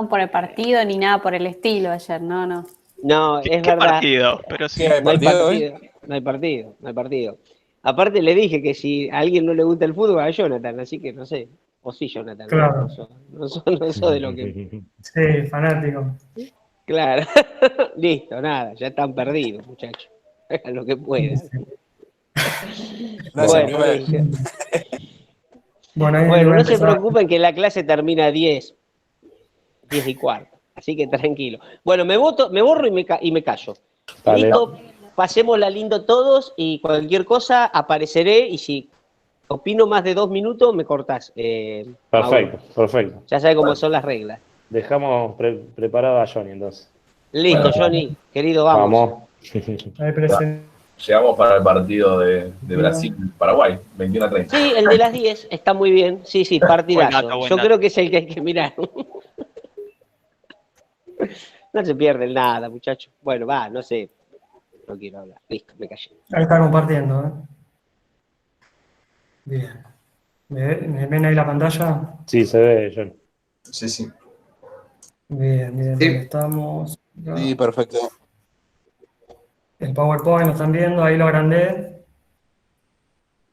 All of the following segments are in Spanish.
por el partido ni nada por el estilo ayer, no. No, es ¿Qué verdad. partido? Pero sí. No hay partido, no hay partido, no hay partido. Aparte le dije que si a alguien no le gusta el fútbol, a Jonathan, así que no sé. O sí, Jonathan, Claro. no sos de lo que... Sí, fanático. Claro. Listo, nada, ya están perdidos, muchachos. Hagan lo que puedan. Bueno, listo. Bueno, No se preocupen que la clase termina a 10 y cuarto. Así que tranquilo. Bueno, me borro y me callo. Dale. Listo, pasémosla lindo todos y cualquier cosa apareceré y si opino más de 2 minutos me cortás. Perfecto. Ya sabes cómo son las reglas. Dejamos preparado a Johnny entonces. Listo, Johnny, querido, vamos. Llegamos para el partido de Brasil-Paraguay, 21-30. Sí, el de las 10 está muy bien. Sí, partidazo. Buen Yo dato. creo que es el que hay que mirar. No se pierde nada, muchachos. Bueno, no sé. No quiero hablar. Listo, me callé. Ahí está compartiendo, ¿eh? Bien. ¿Me ven ahí la pantalla? Sí, se ve, Johnny. Sí. Bien, Sí. ahí estamos. Sí, perfecto. El PowerPoint lo están viendo, ahí lo agrandé.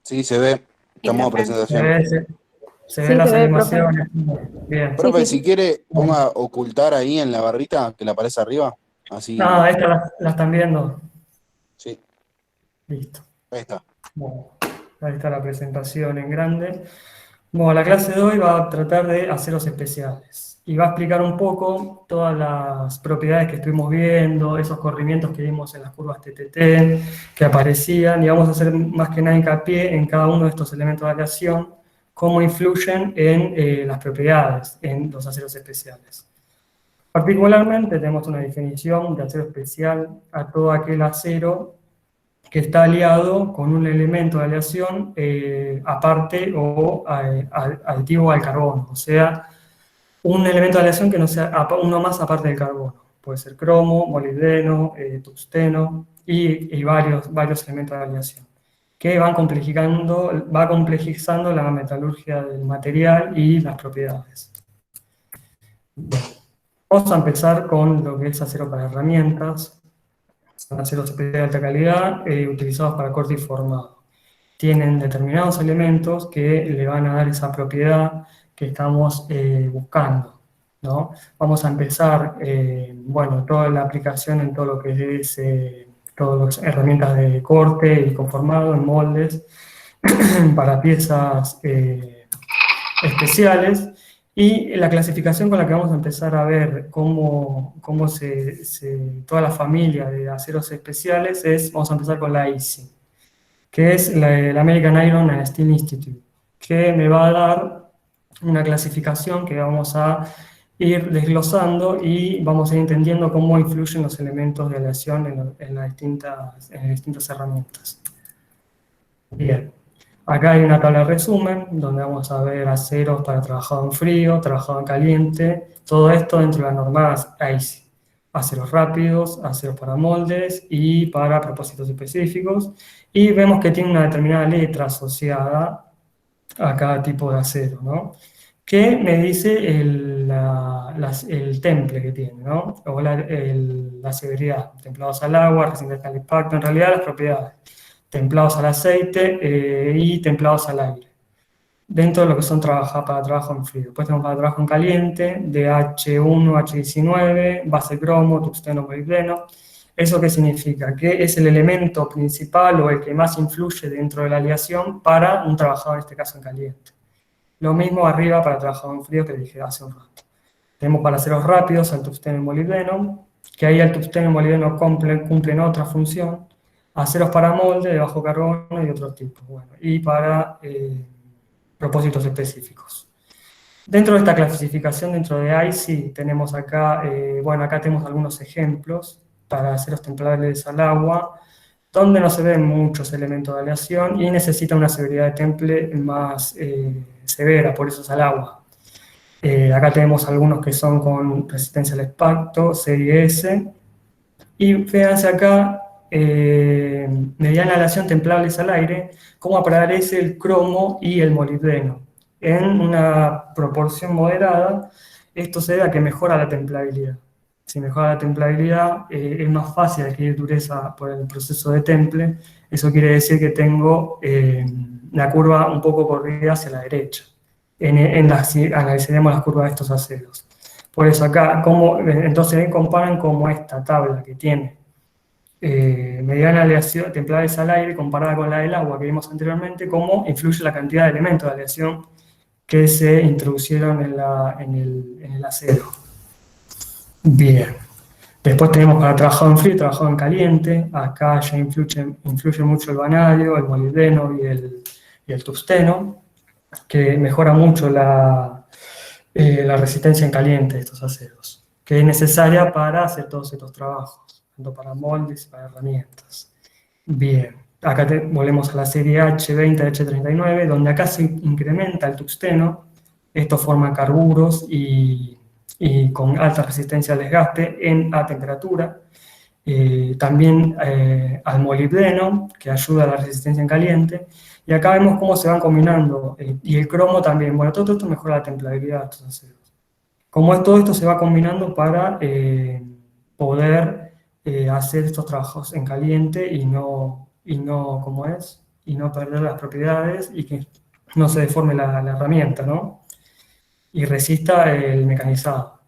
Sí, se ve. Estamos en presentación. Se ven las animaciones. Bien. Profe, si quiere, ponga ocultar ahí en la barrita que le aparece arriba. Así. No, esta la están viendo. Sí. Listo. Ahí está. Bueno, ahí está la presentación en grande. Bueno, la clase de hoy va a tratar de aceros especiales y va a explicar un poco todas las propiedades que estuvimos viendo, esos corrimientos que vimos en las curvas TTT que aparecían, y vamos a hacer más que nada hincapié en cada uno de estos elementos de aleación, cómo influyen en las propiedades, en los aceros especiales. Particularmente tenemos una definición de acero especial a todo aquel acero que está aliado con un elemento de aleación aparte o aditivo al carbono, o sea, un elemento de aleación que no sea uno más aparte del carbono. Puede ser cromo, molibdeno, tungsteno y varios elementos de aleación que va complejizando la metalurgia del material y las propiedades. Vamos a empezar con lo que es acero para herramientas. Son aceros de alta calidad utilizados para corte y formado. Tienen determinados elementos que le van a dar esa propiedad que estamos buscando, ¿no? Vamos a empezar, toda la aplicación en todo lo que es todas las herramientas de corte y conformado en moldes para piezas especiales. Y la clasificación con la que vamos a empezar a ver cómo toda la familia de aceros especiales vamos a empezar con la ISI, que es la American Iron and Steel Institute, que me va a dar una clasificación que vamos a ir desglosando y vamos a ir entendiendo cómo influyen los elementos de aleación en las distintas herramientas. Bien. Acá hay una tabla de resumen, donde vamos a ver aceros para trabajado en frío, trabajado en caliente, todo esto dentro de las normas ISI. Aceros rápidos, aceros para moldes y para propósitos específicos. Y vemos que tiene una determinada letra asociada a cada tipo de acero, ¿no? Que me dice el temple que tiene, ¿no? O la severidad. Templados al agua, resistentes al impacto, en realidad las propiedades. Templados al aceite y templados al aire, dentro de lo que son para trabajo en frío. Después tenemos para trabajo en caliente, DH1, H19, base cromo, tungsteno, molibdeno. ¿Eso qué significa? Que es el elemento principal o el que más influye dentro de la aleación para un trabajador, en este caso en caliente. Lo mismo arriba para trabajador en frío que dije hace un rato. Tenemos para aceros rápidos al tungsteno y molibdeno, que ahí el tungsteno y molibdeno cumplen otra función. Aceros para molde de bajo carbono y otros tipos, y para propósitos específicos. Dentro de esta clasificación, dentro de ICI, tenemos acá, acá tenemos algunos ejemplos para aceros templables al agua, donde no se ven muchos elementos de aleación y necesita una severidad de temple más severa, por eso es al agua. Acá tenemos algunos que son con resistencia al impacto, serie S, y fíjense acá, mediante la aleación templables al aire, cómo aparece el cromo y el molibdeno en una proporción moderada Esto se debe a que mejora la templabilidad. Si mejora la templabilidad, es más fácil adquirir dureza por el proceso de temple. Eso quiere decir que tengo la curva un poco corrida hacia la derecha. Si analizaremos las curvas de estos aceros. Por eso acá, entonces ahí comparan como esta tabla que tiene mediana aleación, templades al aire comparada con la del agua que vimos anteriormente, cómo influye la cantidad de elementos de aleación que se introducieron en el acero. Bien. Después tenemos para trabajado en frío y trabajado en caliente. Acá ya influye mucho el vanadio, el molibdeno y el tungsteno, que mejora mucho la resistencia en caliente de estos aceros, que es necesaria para hacer todos estos trabajos, tanto para moldes y para herramientas. Bien, acá volvemos a la serie H20, H39, donde acá se incrementa el tungsteno. Esto forma carburos y con alta resistencia al desgaste a temperatura. También al molibdeno, que ayuda a la resistencia en caliente. Y acá vemos cómo se van combinando. Y el cromo también. Bueno, todo esto mejora la templabilidad de estos aceros. Cómo todo esto se va combinando para poder hacer estos trabajos en caliente y no perder las propiedades y que no se deforme la herramienta, ¿no? Y resista el mecanizado.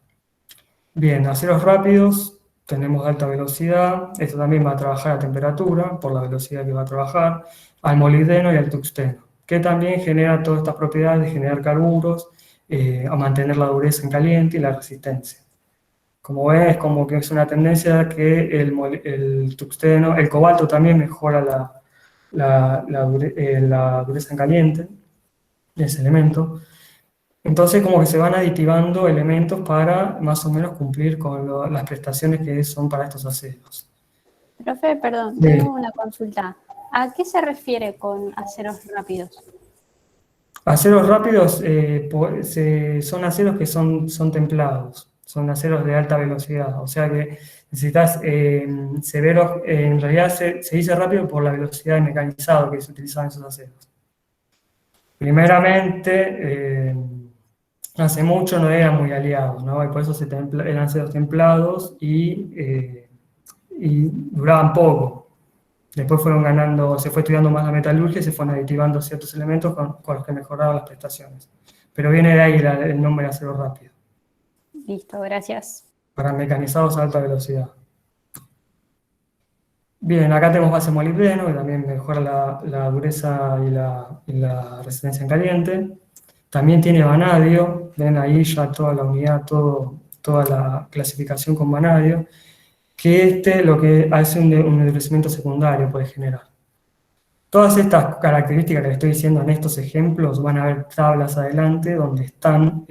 Bien, aceros rápidos, tenemos alta velocidad, esto también va a trabajar a temperatura, por la velocidad que va a trabajar, al molibdeno y al tungsteno, que también genera todas estas propiedades de generar carburos, a mantener la dureza en caliente y la resistencia. Como ven, es como que es una tendencia que el tungsteno, el cobalto también mejora la dureza en caliente de ese elemento. Entonces como que se van aditivando elementos para más o menos cumplir con las prestaciones que son para estos aceros. Profe, perdón, Sí. tengo una consulta. ¿A qué se refiere con aceros rápidos? Aceros rápidos son aceros que son templados, son aceros de alta velocidad, o sea que necesitas severos, en realidad se dice rápido por la velocidad de mecanizado que se utilizan en esos aceros. Primeramente, hace mucho no eran muy aliados, ¿no? Y por eso eran aceros templados y duraban poco. Después se fue estudiando más la metalurgia y se fueron aditivando ciertos elementos con los que mejoraban las prestaciones. Pero viene de ahí el nombre de acero rápido, Listo, gracias. para mecanizados a alta velocidad. Bien, acá tenemos base molibdeno, que también mejora la dureza y la resistencia en caliente. También tiene vanadio, ven ahí ya toda la unidad, toda la clasificación con vanadio, que lo que hace un endurecimiento secundario puede generar. Todas estas características que les estoy diciendo en estos ejemplos van a ver tablas adelante donde están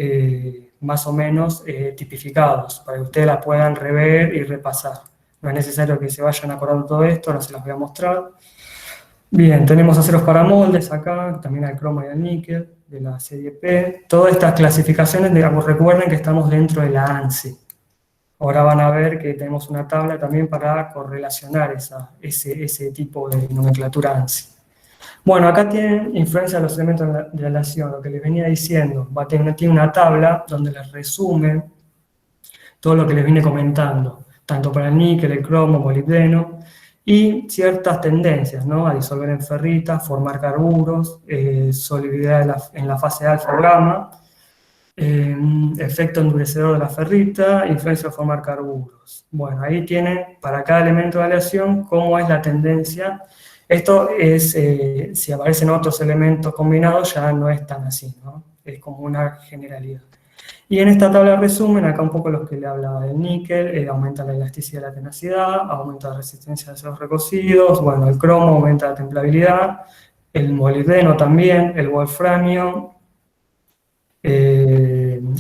más o menos tipificados, para que ustedes las puedan rever y repasar. No es necesario que se vayan acordando todo esto, ahora se las voy a mostrar. Bien, tenemos aceros para moldes acá, también al cromo y al níquel, de la serie P. Todas estas clasificaciones, digamos, recuerden que estamos dentro de la ANSI. Ahora van a ver que tenemos una tabla también para correlacionar ese tipo de nomenclatura ANSI. Bueno, acá tienen influencia de los elementos de aleación, lo que les venía diciendo. Tiene una tabla donde les resume todo lo que les vine comentando, tanto para el níquel, el cromo, molibdeno, y ciertas tendencias, ¿no? A disolver en ferrita, formar carburos, solubilidad en la fase alfa o gamma, efecto endurecedor de la ferrita, influencia de formar carburos. Bueno, ahí tienen para cada elemento de aleación cómo es la tendencia. Esto es, si aparecen otros elementos combinados ya no es tan así, ¿no? Es como una generalidad. Y en esta tabla de resumen, acá un poco los que le hablaba del níquel, aumenta la elasticidad y la tenacidad, aumenta la resistencia de aceros recocidos, bueno, el cromo aumenta la templabilidad, el molibdeno también, el wolframio,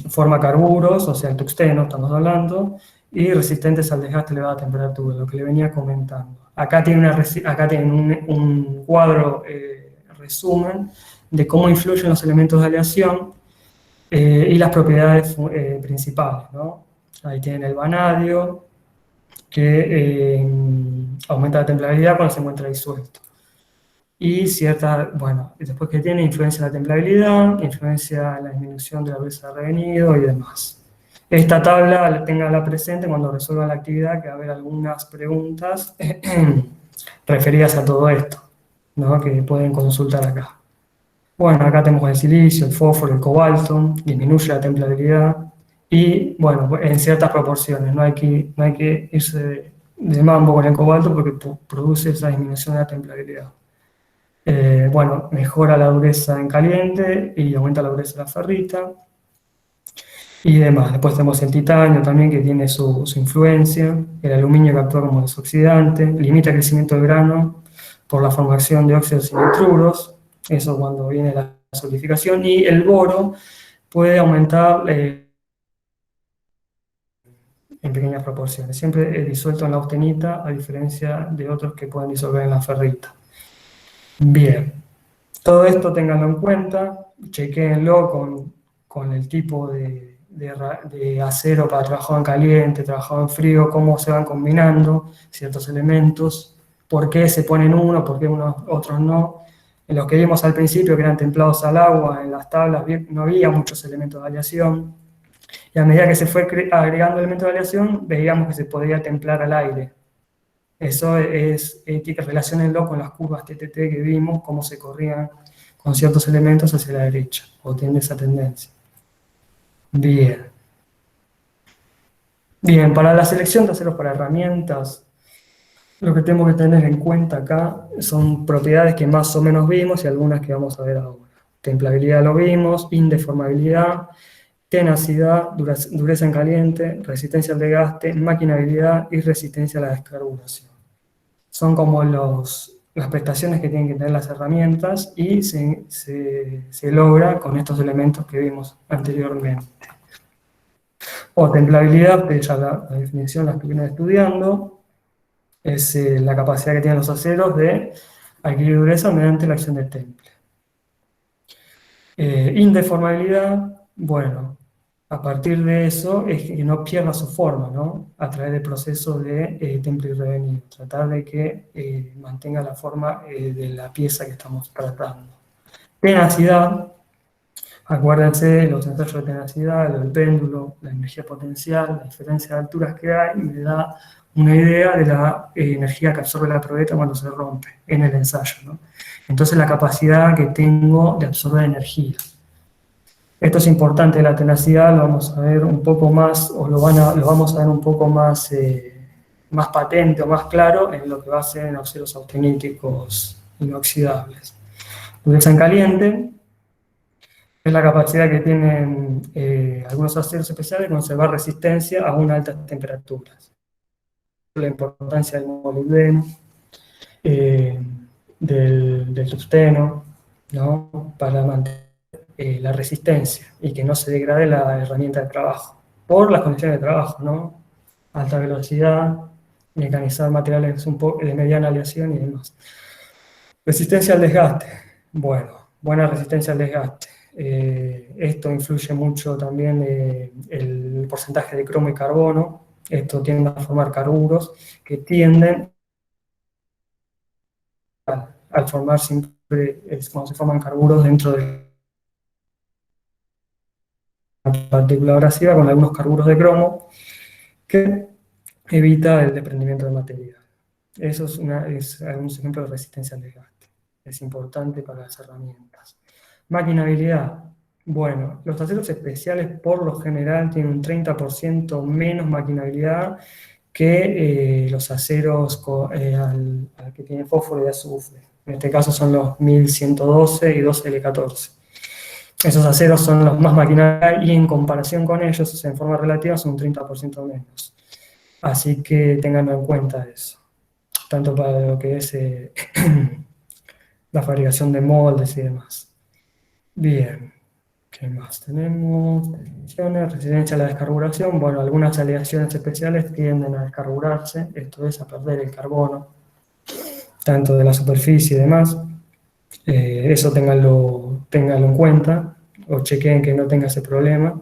forma carburos, o sea, el tungsteno, estamos hablando, y resistentes al desgaste elevado a temperatura, lo que le venía comentando. Acá tienen un cuadro resumen de cómo influyen los elementos de aleación y las propiedades principales, ¿no? Ahí tienen el vanadio, que aumenta la templabilidad cuando se encuentra disuelto. Y después que tiene influencia en la templabilidad, influencia en la disminución de la dureza de revenido y demás. Esta tabla tenganla presente cuando resuelvan la actividad, que va a haber algunas preguntas referidas a todo esto, ¿no? Que pueden consultar acá. Bueno, acá tenemos el silicio, el fósforo, el cobalto, disminuye la templabilidad y, bueno, en ciertas proporciones, no hay que irse de mambo con el cobalto porque produce esa disminución de la templabilidad. Bueno, mejora la dureza en caliente y aumenta la dureza de la ferrita y demás. Después tenemos el titanio también, que tiene su influencia, el aluminio, que actúa como desoxidante, limita el crecimiento del grano por la formación de óxidos y nitruros, eso cuando viene la solidificación, y el boro puede aumentar en pequeñas proporciones, siempre disuelto en la austenita, a diferencia de otros que pueden disolver en la ferrita. Bien, todo esto ténganlo en cuenta, chequéenlo con el tipo de acero para trabajado en caliente, trabajado en frío, cómo se van combinando ciertos elementos, por qué se ponen uno, por qué otros no. En los que vimos al principio, que eran templados al agua, en las tablas no había muchos elementos de aleación, y a medida que se fue agregando elementos de aleación, veíamos que se podía templar al aire. Eso es, relaciónenlo con las curvas TTT que vimos, cómo se corrían con ciertos elementos hacia la derecha, o tiene esa tendencia. Bien. Bien, para la selección de aceros para herramientas, lo que tenemos que tener en cuenta acá son propiedades que más o menos vimos y algunas que vamos a ver ahora. Templabilidad lo vimos, indeformabilidad, tenacidad, dureza en caliente, resistencia al desgaste, maquinabilidad y resistencia a la descarburación. Son como las prestaciones que tienen que tener las herramientas y se logra con estos elementos que vimos anteriormente. O templabilidad, que ya la definición la estuvieron estudiando, es la capacidad que tienen los aceros de adquirir dureza mediante la acción del temple. Indeformabilidad, bueno, a partir de eso es que no pierda su forma, ¿no? A través del proceso de temple y revenido, tratar de que mantenga la forma de la pieza que estamos tratando. Tenacidad, acuérdense los ensayos de tenacidad, el péndulo, la energía potencial, la diferencia de alturas que hay, y me da una idea de la energía que absorbe la probeta cuando se rompe en el ensayo, ¿no? Entonces la capacidad que tengo de absorber energía. Esto es importante, la tenacidad lo vamos a ver un poco más, o lo vamos a ver un poco más, más patente o más claro en lo que va a ser en aceros austeníticos inoxidables. Dureza en caliente es la capacidad que tienen algunos aceros especiales de conservar resistencia a unas altas temperaturas. La importancia del molibdeno, del tungsteno, ¿no? Para mantener la resistencia y que no se degrade la herramienta de trabajo por las condiciones de trabajo, ¿no? Alta velocidad, mecanizar materiales de mediana aleación y demás. Resistencia al desgaste. Bueno, buena resistencia al desgaste. Esto influye mucho también el porcentaje de cromo y carbono. Esto tiende a formar carburos que tienden al formar siempre, es cuando se forman carburos dentro de la partícula abrasiva con algunos carburos de cromo que evita el desprendimiento de material. Eso es algunos ejemplos de resistencia al desgaste. Es importante para las herramientas. Maquinabilidad. Bueno, los aceros especiales por lo general tienen un 30% menos maquinabilidad que los aceros que tienen fósforo y azufre. En este caso son los 1112 y 12L14. Esos aceros son los más maquinables y en comparación con ellos, en forma relativa, son un 30% menos. Así que tenganlo en cuenta eso. Tanto para lo que es la fabricación de moldes y demás. Bien. ¿Qué más tenemos? Definiciones, resistencia a la descarburación. Bueno, algunas aleaciones especiales tienden a descarburarse, esto es a perder el carbono, tanto de la superficie y demás. Eso ténganlo en cuenta, o chequeen que no tenga ese problema.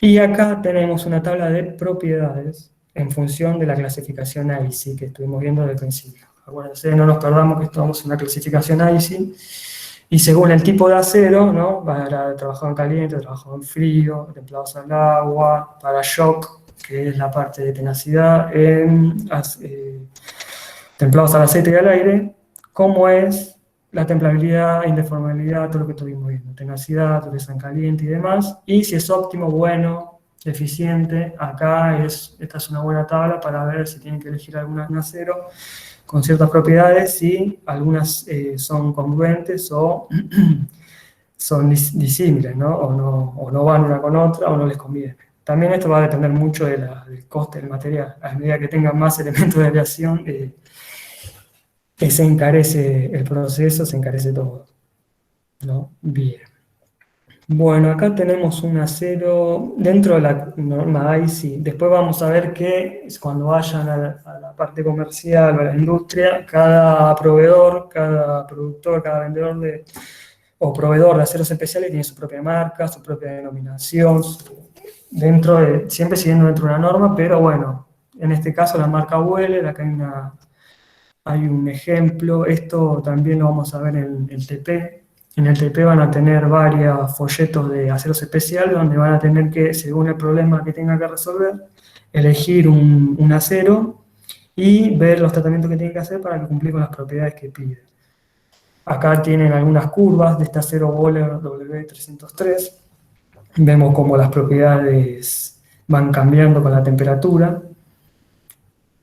Y acá tenemos una tabla de propiedades en función de la clasificación IC que estuvimos viendo desde el principio. Acuérdense, no nos perdamos que estamos en una clasificación IC. Y según el tipo de acero, ¿no? Para trabajado en caliente, trabajado en frío, templados al agua, para shock, que es la parte de tenacidad, templados al aceite y al aire, cómo es la templabilidad, indeformabilidad, todo lo que estuvimos viendo, tenacidad, dureza en caliente y demás, y si es óptimo, bueno, eficiente. Acá esta es una buena tabla para ver si tienen que elegir algún acero con ciertas propiedades, si algunas son congruentes o son disímiles, ¿no? O no van una con otra o no les conviene. También esto va a depender mucho del coste del material. A medida que tengan más elementos de aleación, se encarece el proceso, se encarece todo, ¿no? Bien. Bueno, acá tenemos un acero dentro de la norma IC. Después vamos a ver que cuando vayan a la parte comercial o a la industria, cada proveedor, cada productor, cada vendedor o proveedor de aceros especiales tiene su propia marca, su propia denominación, siempre siguiendo dentro de una norma, pero bueno, en este caso la marca Weller, acá hay un ejemplo. Esto también lo vamos a ver en el TP. En el TP van a tener varios folletos de aceros especiales donde van a tener que, según el problema que tengan que resolver, elegir un acero y ver los tratamientos que tienen que hacer para cumplir con las propiedades que piden. Acá tienen algunas curvas de este acero Weller W303. Vemos cómo las propiedades van cambiando con la temperatura,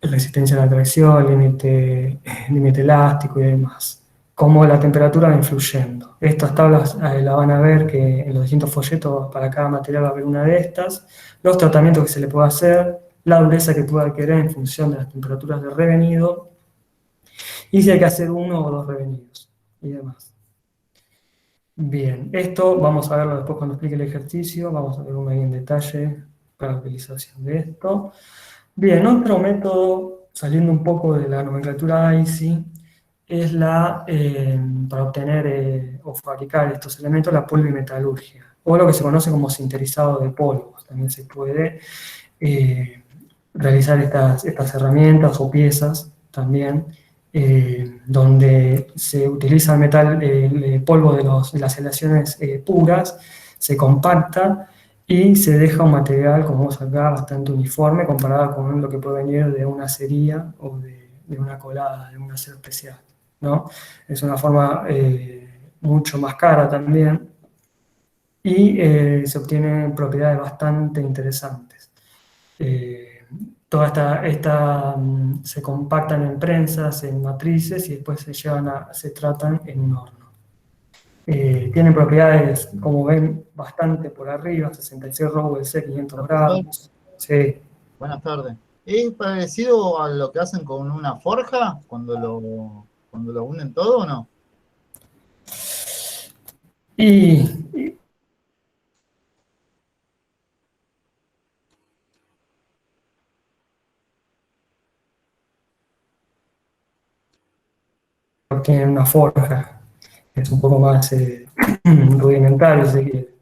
resistencia a la tracción, límite elástico y demás. Cómo la temperatura va influyendo. Estas tablas la van a ver que en los distintos folletos para cada material va a haber una de estas, los tratamientos que se le puede hacer, la dureza que puede adquirir en función de las temperaturas de revenido, y si hay que hacer uno o dos revenidos, y demás. Bien, esto vamos a verlo después cuando explique el ejercicio, vamos a verlo ahí en detalle para la utilización de esto. Bien, otro método, saliendo un poco de la nomenclatura IC, es para obtener o fabricar estos elementos, la polvimetalurgia, o lo que se conoce como sinterizado de polvos. También se puede realizar estas herramientas o piezas también, donde se utiliza el metal, el polvo de las aleaciones puras, se compacta y se deja un material, como vemos acá, bastante uniforme comparado con lo que puede venir de una acería o de una colada, de un acero especial, ¿no? Es una forma mucho más cara también y se obtienen propiedades bastante interesantes. Todas se compactan en prensas, en matrices y después se tratan en un horno. Tienen propiedades, como ven, bastante por arriba, 66 Rowell C, 500 gramos. Sí. Buenas tardes. ¿Es parecido a lo que hacen con una forja cuando lo unen todo o no? Y tienen una forja, es un poco más rudimentario, si se quiere.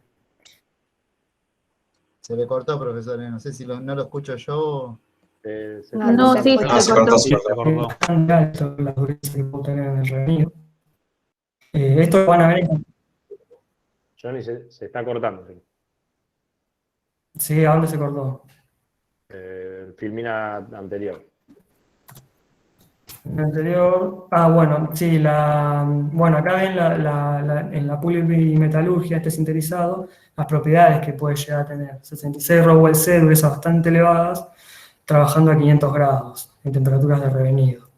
Se le cortó, profesor, no sé si no lo escucho yo. No, sí, Se cortó, se cortó. Es tan alto la dureza que puedo tener en el reunido. Esto lo van a ver. Johnny se está cortando. Sí, ¿a dónde se cortó? Filmina anterior. El anterior, bueno, sí, bueno, acá ven en la polimetalurgia, este sinterizado, las propiedades que puede llegar a tener. 66 Rowell C, durezas bastante elevadas, trabajando a 500 grados, en temperaturas de revenido,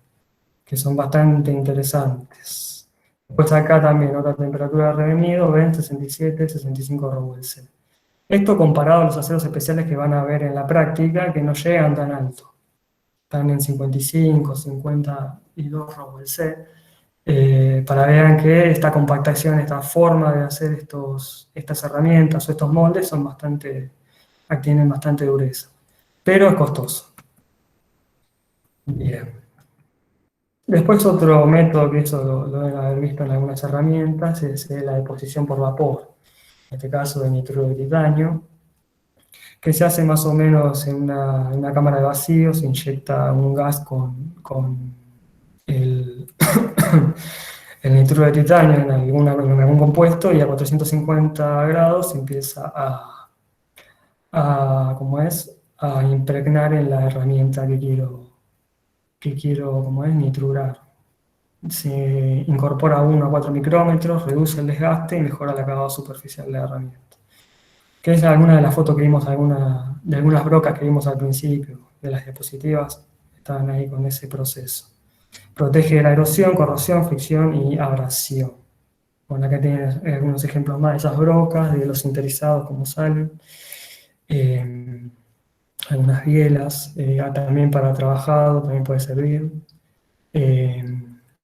que son bastante interesantes. Después acá también, otra temperatura de revenido, ven 67, 65 Rowell C. Esto comparado a los aceros especiales que van a ver en la práctica, que no llegan tan alto. Están en 55, 52 Rowell C, para que vean que esta compactación, esta forma de hacer estas herramientas o estos moldes tienen bastante dureza, pero es costoso. Bien. Después otro método, que eso lo deben haber visto en algunas herramientas, es la deposición por vapor, en este caso de nitruro de titanio, que se hace más o menos en una cámara de vacío, se inyecta un gas con el nitruro de titanio en algún compuesto y a 450 grados empieza ¿cómo es? A impregnar en la herramienta que quiero ¿cómo es? Nitrurar. Se incorpora 1 a 4 micrómetros, reduce el desgaste y mejora el acabado superficial de la herramienta. Que es alguna de las fotos que vimos, de algunas brocas que vimos al principio de las diapositivas, estaban ahí con ese proceso. Protege de la erosión, corrosión, fricción y abrasión. Bueno, acá tienen algunos ejemplos más de esas brocas, de los sinterizados, cómo salen. Algunas bielas, también para trabajado, también puede servir.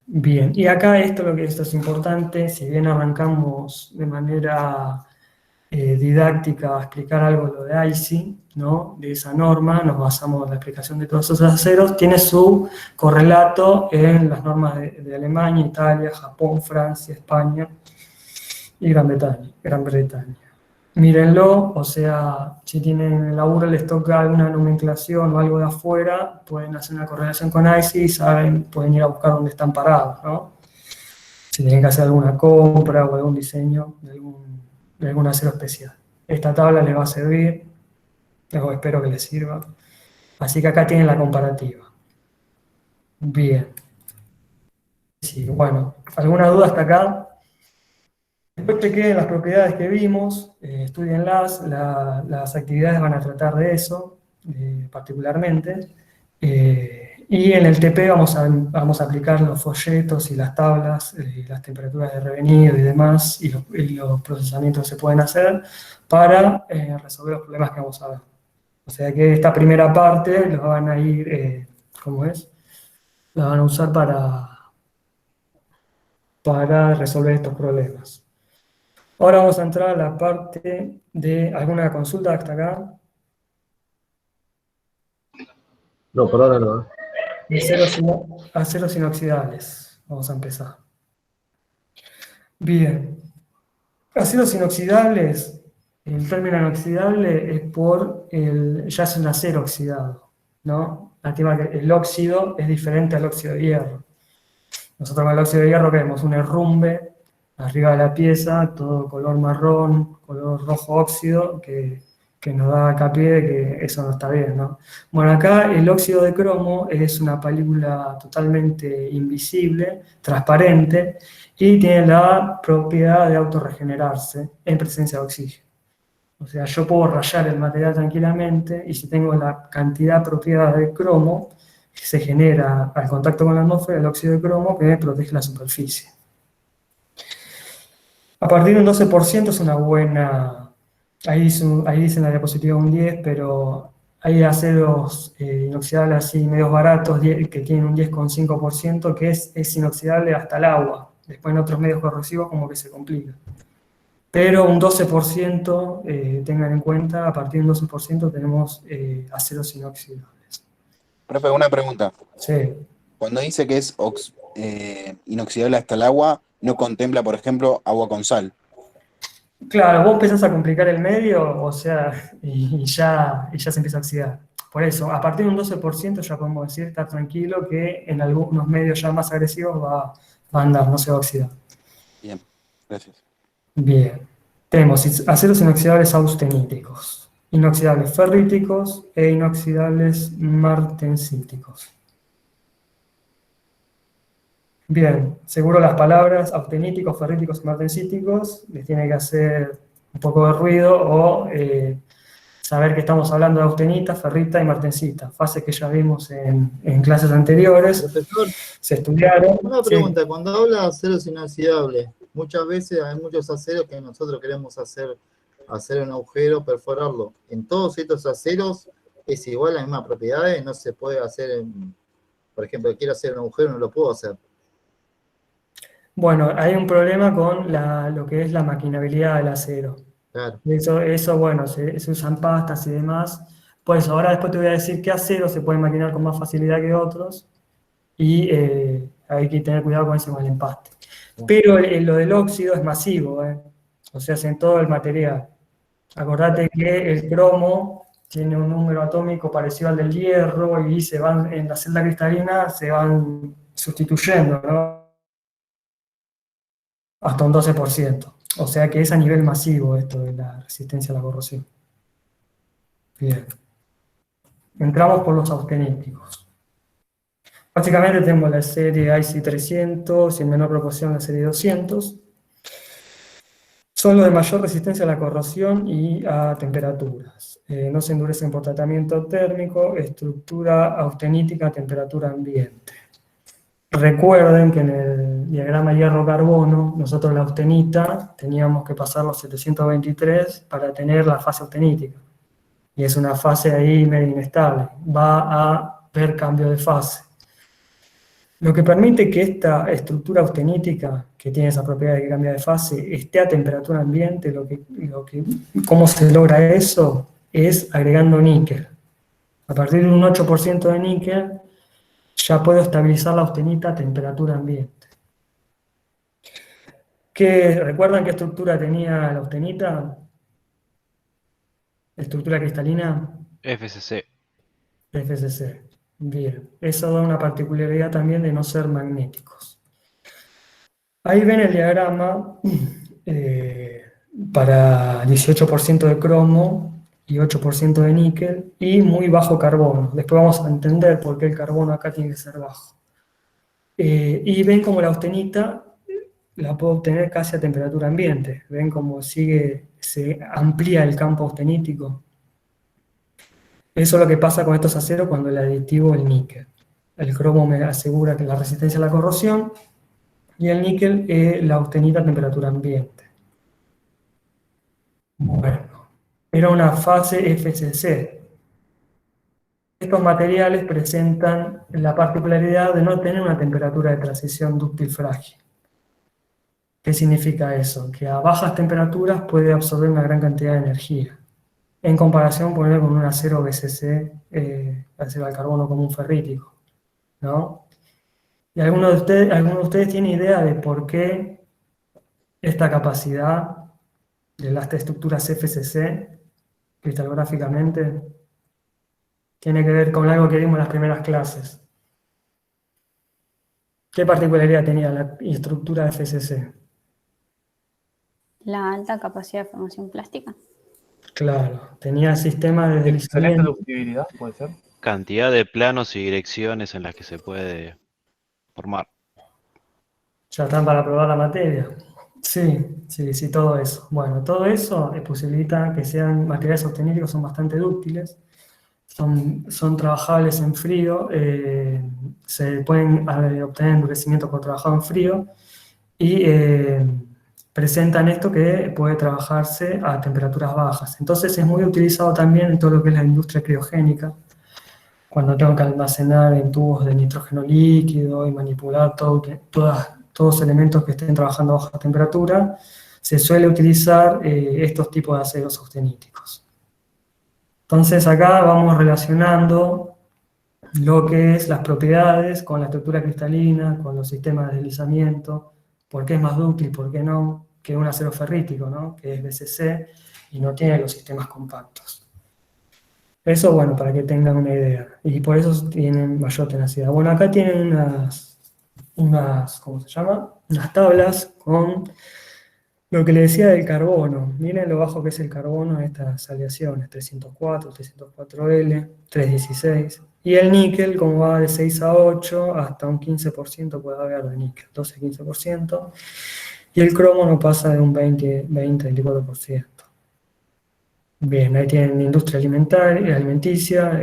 Bien, y acá esto es importante, si bien arrancamos de manera didáctica a explicar algo de lo de ICI, ¿no? De esa norma, nos basamos en la explicación de todos esos aceros, tiene su correlato en las normas de Alemania, Italia, Japón, Francia, España y Gran Bretaña. Mírenlo, o sea, si tienen en el laburo les toca alguna nomenclación o algo de afuera, pueden hacer una correlación con ICI y saben, pueden ir a buscar dónde están parados, ¿no? Si tienen que hacer alguna compra o algún diseño de algún acero especial. Esta tabla les va a servir, o espero que les sirva. Así que acá tienen la comparativa. Bien. Sí, bueno, ¿alguna duda hasta acá? Después chequeen las propiedades que vimos, estudienlas, las actividades van a tratar de eso, particularmente. Y en el TP vamos a aplicar los folletos y las tablas, las temperaturas de revenido y demás, y los procesamientos que se pueden hacer para resolver los problemas que vamos a ver. O sea que esta primera parte la van a ir, ¿cómo es? La van a usar para resolver estos problemas. Ahora vamos a entrar a la parte de alguna consulta hasta acá. No, por ahora no. Aceros inoxidables. Vamos a empezar. Bien. Aceros inoxidables, el término inoxidable es ya es un acero oxidado, ¿no? El tema que el óxido es diferente al óxido de hierro. Nosotros con el óxido de hierro vemos un herrumbe arriba de la pieza, todo color marrón, color rojo óxido, que nos da hincapié de que eso no está bien, ¿no? Bueno, acá el óxido de cromo es una película totalmente invisible, transparente, y tiene la propiedad de autorregenerarse en presencia de oxígeno. O sea, yo puedo rayar el material tranquilamente, y si tengo la cantidad apropiada de cromo, se genera al contacto con la atmósfera el óxido de cromo que protege la superficie. A partir de un 12% es una buena... Ahí dice en la diapositiva un 10, pero hay aceros inoxidables así medios baratos que tienen un 10,5% que es inoxidable hasta el agua. Después en otros medios corrosivos como que se complica. Pero un 12%, tengan en cuenta, a partir de un 12% tenemos aceros inoxidables. Profe, una pregunta. Sí. Cuando dice que es inoxidable hasta el agua, no contempla, por ejemplo, agua con sal. Claro, vos empezás a complicar el medio, o sea, y ya se empieza a oxidar. Por eso, a partir de un 12% ya podemos decir, está tranquilo, que en algunos medios ya más agresivos va a andar, no se va a oxidar. Bien, gracias. Bien. Tenemos aceros inoxidables austeníticos, inoxidables ferríticos e inoxidables martensíticos. Bien, seguro las palabras austeníticos, ferríticos y martensíticos les tiene que hacer un poco de ruido o saber que estamos hablando de austenita, ferrita y martensita, fases que ya vimos en clases anteriores, Profesor, se estudiaron. una Sí. pregunta, cuando habla de aceros inoxidables, muchas veces hay muchos aceros que nosotros queremos hacer un agujero, perforarlo. En todos estos aceros es igual, las mismas propiedades, no se puede hacer, por ejemplo, quiero hacer un agujero, no lo puedo hacer. Bueno, hay un problema con lo que es la maquinabilidad del acero. Claro. Eso bueno, se usan pastas y demás. Pues ahora después te voy a decir qué aceros se pueden maquinar con más facilidad que otros y hay que tener cuidado con eso con el empaste. Pero lo del óxido es masivo, o sea, es en todo el material. Acordate que el cromo tiene un número atómico parecido al del hierro y en la celda cristalina se van sustituyendo, ¿no? hasta un 12%. O sea que es a nivel masivo esto de la resistencia a la corrosión. Bien. Entramos por los austeníticos. Básicamente tenemos la serie IC 300 y en menor proporción la serie 200. Son los de mayor resistencia a la corrosión y a temperaturas. No se endurecen por tratamiento térmico, estructura austenítica a temperatura ambiente. Recuerden que en el diagrama hierro-carbono, nosotros la austenita teníamos que pasar los 723 para tener la fase austenítica. Y es una fase ahí medio inestable. Va a haber cambio de fase. Lo que permite que esta estructura austenítica, que tiene esa propiedad de que cambia de fase, esté a temperatura ambiente, ¿cómo se logra eso? Es agregando níquel. A partir de un 8% de níquel, ya puedo estabilizar la austenita a temperatura ambiente. ¿Recuerdan qué estructura tenía la austenita? ¿Estructura cristalina? FCC. FCC. Bien, eso da una particularidad también de no ser magnéticos. Ahí ven el diagrama para 18% de cromo y 8% de níquel y muy bajo carbono. Después vamos a entender por qué el carbono acá tiene que ser bajo. Y ven como la austenita la puedo obtener casi a temperatura ambiente. Ven cómo se amplía el campo austenítico. Eso es lo que pasa con estos aceros cuando el aditivo es el níquel. El cromo me asegura que la resistencia a la corrosión y el níquel es la austenita a temperatura ambiente. Bueno, era una fase FCC. Estos materiales presentan la particularidad de no tener una temperatura de transición dúctil frágil. ¿Qué significa eso? Que a bajas temperaturas puede absorber una gran cantidad de energía. En comparación, poner con un acero BCC, acero al carbono común ferrítico, ¿no? ¿Y alguno de ustedes tiene idea de por qué esta capacidad de las estructuras FCC, cristalográficamente, tiene que ver con algo que vimos en las primeras clases? ¿Qué particularidad tenía la estructura FCC? La alta capacidad de formación plástica. Claro, tenía sistemas de Excelente deslizamiento. ductibilidad, puede ser. Cantidad de planos y direcciones en las que se puede formar. Ya están para probar la materia. Sí, todo eso. Bueno, todo eso posibilita que sean materiales austeníticos, son bastante dúctiles, son trabajables en frío, se pueden obtener endurecimiento por trabajado en frío y presentan esto que puede trabajarse a temperaturas bajas. Entonces es muy utilizado también en todo lo que es la industria criogénica, cuando tengo que almacenar en tubos de nitrógeno líquido y manipular todos elementos que estén trabajando a baja temperatura, se suele utilizar estos tipos de aceros austeníticos. Entonces acá vamos relacionando lo que es las propiedades con la estructura cristalina, con los sistemas de deslizamiento, por qué es más dúctil, por qué no, que un acero ferrítico, ¿no? Que es BCC y no tiene los sistemas compactos. Eso, bueno, para que tengan una idea. Y por eso tienen mayor tenacidad. Bueno, acá tienen ¿cómo se llama? Unas tablas con lo que le decía del carbono. Miren lo bajo que es el carbono en estas aleaciones. 304, 304L, 316. Y el níquel, como va de 6 a 8, hasta un 15% puede haber de níquel. 12-15%. Y el cromo no pasa de un 20-24%. Bien, ahí tienen industria alimenticia,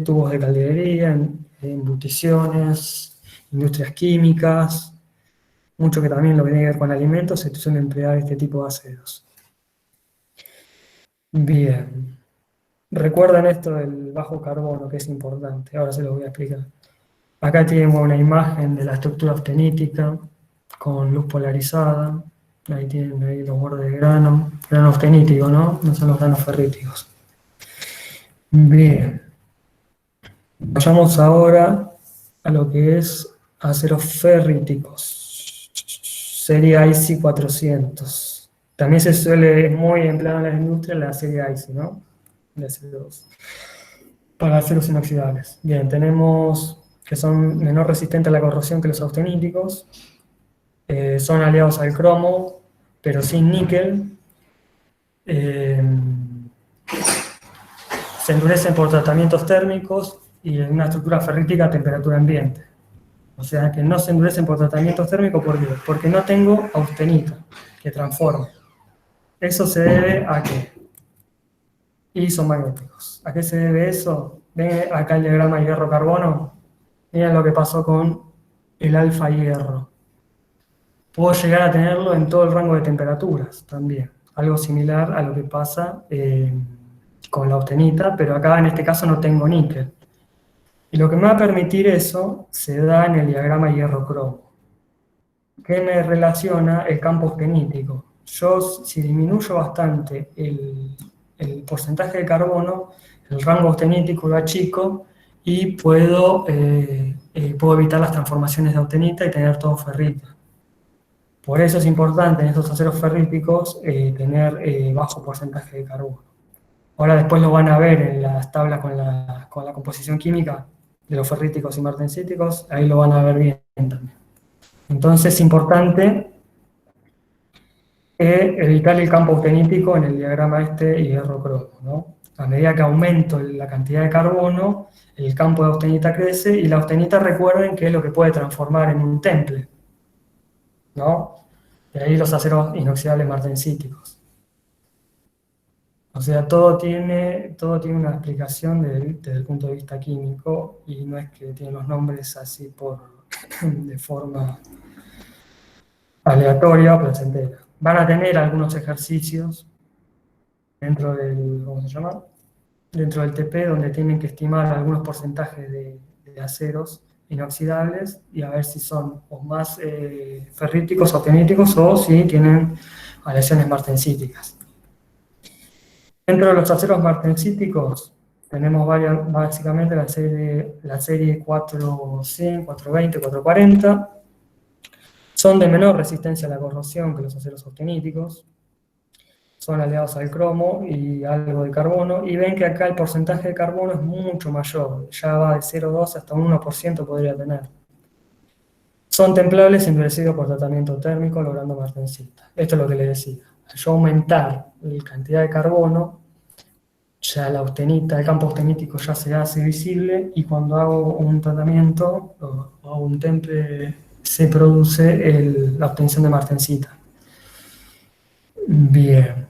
tubos de calderería, embuticiones, industrias químicas, mucho que también lo que tiene que ver con alimentos, se suele emplear este tipo de aceros. Bien, recuerden esto del bajo carbono, que es importante, ahora se lo voy a explicar. Acá tenemos una imagen de la estructura austenítica con luz polarizada. Ahí tienen ahí los bordes de grano austenítico, ¿no? No son los granos ferríticos. Bien. Vayamos ahora a lo que es aceros ferríticos. Serie IC 400. También se suele muy empleado en la industria la serie IC, ¿no? De aceros. Para aceros inoxidables. Bien, tenemos que son menos resistentes a la corrosión que los austeníticos. son aliados al cromo, pero sin níquel. Se endurecen por tratamientos térmicos y en una estructura ferrítica a temperatura ambiente. O sea que no se endurecen por tratamientos térmicos, ¿por qué? Porque no tengo austenita que transforme. Eso se debe a qué? Y son magnéticos. ¿A qué se debe eso? Ven acá el diagrama hierro-carbono. Miren lo que pasó con el alfa hierro. Puedo llegar a tenerlo en todo el rango de temperaturas también. Algo similar a lo que pasa con la austenita, pero acá en este caso no tengo níquel. Y lo que me va a permitir eso se da en el diagrama hierro-cromo, que me relaciona el campo austenítico. Yo, si disminuyo bastante el porcentaje de carbono, el rango austenítico lo achico y puedo evitar las transformaciones de austenita y tener todo ferrita. Por eso es importante en estos aceros ferríticos tener bajo porcentaje de carbono. Ahora después lo van a ver en las tablas con la composición química de los ferríticos y martensíticos, ahí lo van a ver bien también. Entonces es importante evitar el campo austenítico en el diagrama hierro-cromo, ¿no? A medida que aumento la cantidad de carbono, el campo de austenita crece, y la austenita, recuerden que es lo que puede transformar en un temple, ¿no? De ahí los aceros inoxidables martensíticos. O sea, todo tiene una explicación desde el punto de vista químico, y no es que tiene los nombres así de forma aleatoria o placentera. Van a tener algunos ejercicios dentro del, ¿cómo se llama? Dentro del TP, donde tienen que estimar algunos porcentajes de aceros inoxidables y a ver si son o más ferríticos o austeníticos, o si tienen aleaciones martensíticas. Dentro de los aceros martensíticos tenemos básicamente la serie 400, 420, 440. Son de menor resistencia a la corrosión que los aceros austeníticos. Son aliados al cromo y algo de carbono. Y ven que acá el porcentaje de carbono es mucho mayor. Ya va de 0,2 hasta un 1% podría tener. Son templables endurecidos por tratamiento térmico, logrando martensita. Esto es lo que les decía. Al yo aumentar la cantidad de carbono, ya la austenita, el campo austenítico ya se hace visible, y cuando hago un tratamiento o hago un temple, se produce la obtención de martensita. Bien.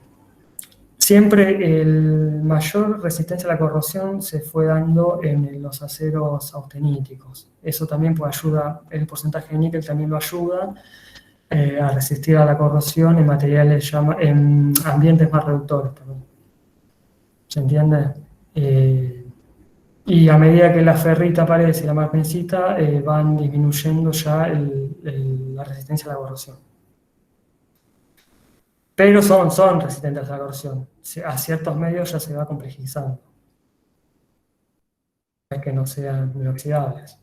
Siempre el mayor resistencia a la corrosión se fue dando en los aceros austeníticos. Eso también pues ayuda, el porcentaje de níquel también lo ayuda a resistir a la corrosión en materiales, en ambientes más reductores, perdón. ¿Se entiende? Y a medida que la ferrita aparece y la martensita, van disminuyendo ya la resistencia a la corrosión. Pero son resistentes a la corrosión. A ciertos medios ya se va complejizando. Es que no sean inoxidables.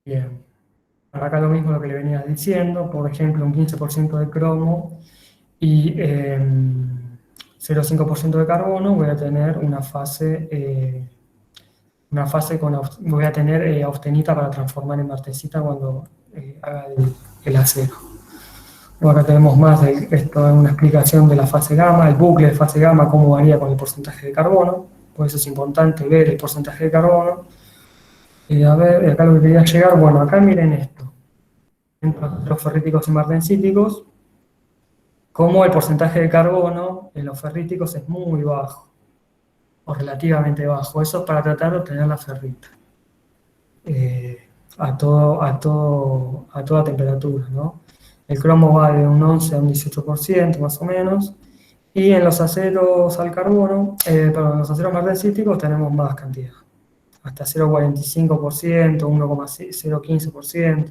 Bien. Acá lo mismo lo que le venía diciendo, por ejemplo, un 15% de cromo y 0,5% de carbono, voy a tener una fase voy a tener austenita para transformar en martensita cuando haga el acero. Luego acá tenemos más esto es una explicación de la fase gamma, el bucle de fase gamma, cómo varía con el porcentaje de carbono. Por eso es importante ver el porcentaje de carbono. A ver, acá lo que quería llegar, bueno, acá miren esto. Entre los ferríticos y martensíticos, como el porcentaje de carbono en los ferríticos es muy bajo, o relativamente bajo. Eso es para tratar de obtener la ferrita a toda temperatura, ¿no? El cromo va de un 11 a un 18% más o menos, y en los aceros al carbono, perdón, en los aceros martensíticos tenemos más cantidad, hasta 0,45%, 1,015%,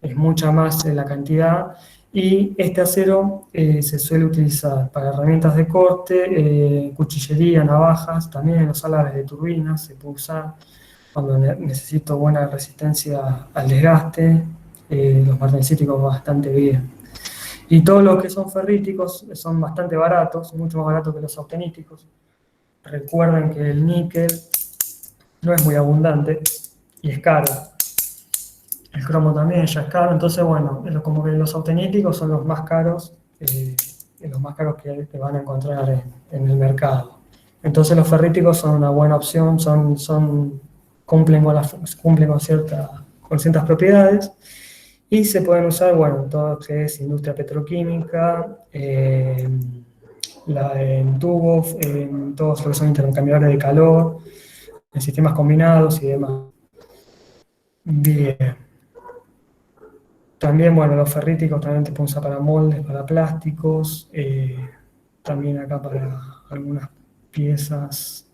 es mucha más la cantidad. Y este acero se suele utilizar para herramientas de corte, cuchillería, navajas, también en los salares de turbinas se puede usar cuando necesito buena resistencia al desgaste. Los martensíticos bastante bien. Y todos los que son ferríticos son bastante baratos, mucho más baratos que los austeníticos. Recuerden que el níquel no es muy abundante y es caro. El cromo también ya es caro, entonces bueno, como que los austeníticos son los más caros que van a encontrar en el mercado. Entonces los ferríticos son una buena opción, cumplen con ciertas propiedades y se pueden usar, bueno, en todo lo que es industria petroquímica, en tubos, en todos los que son intercambiadores de calor, en sistemas combinados y demás. Bien. También, bueno, los ferríticos también te pueden usar para moldes, para plásticos, también acá para algunas piezas,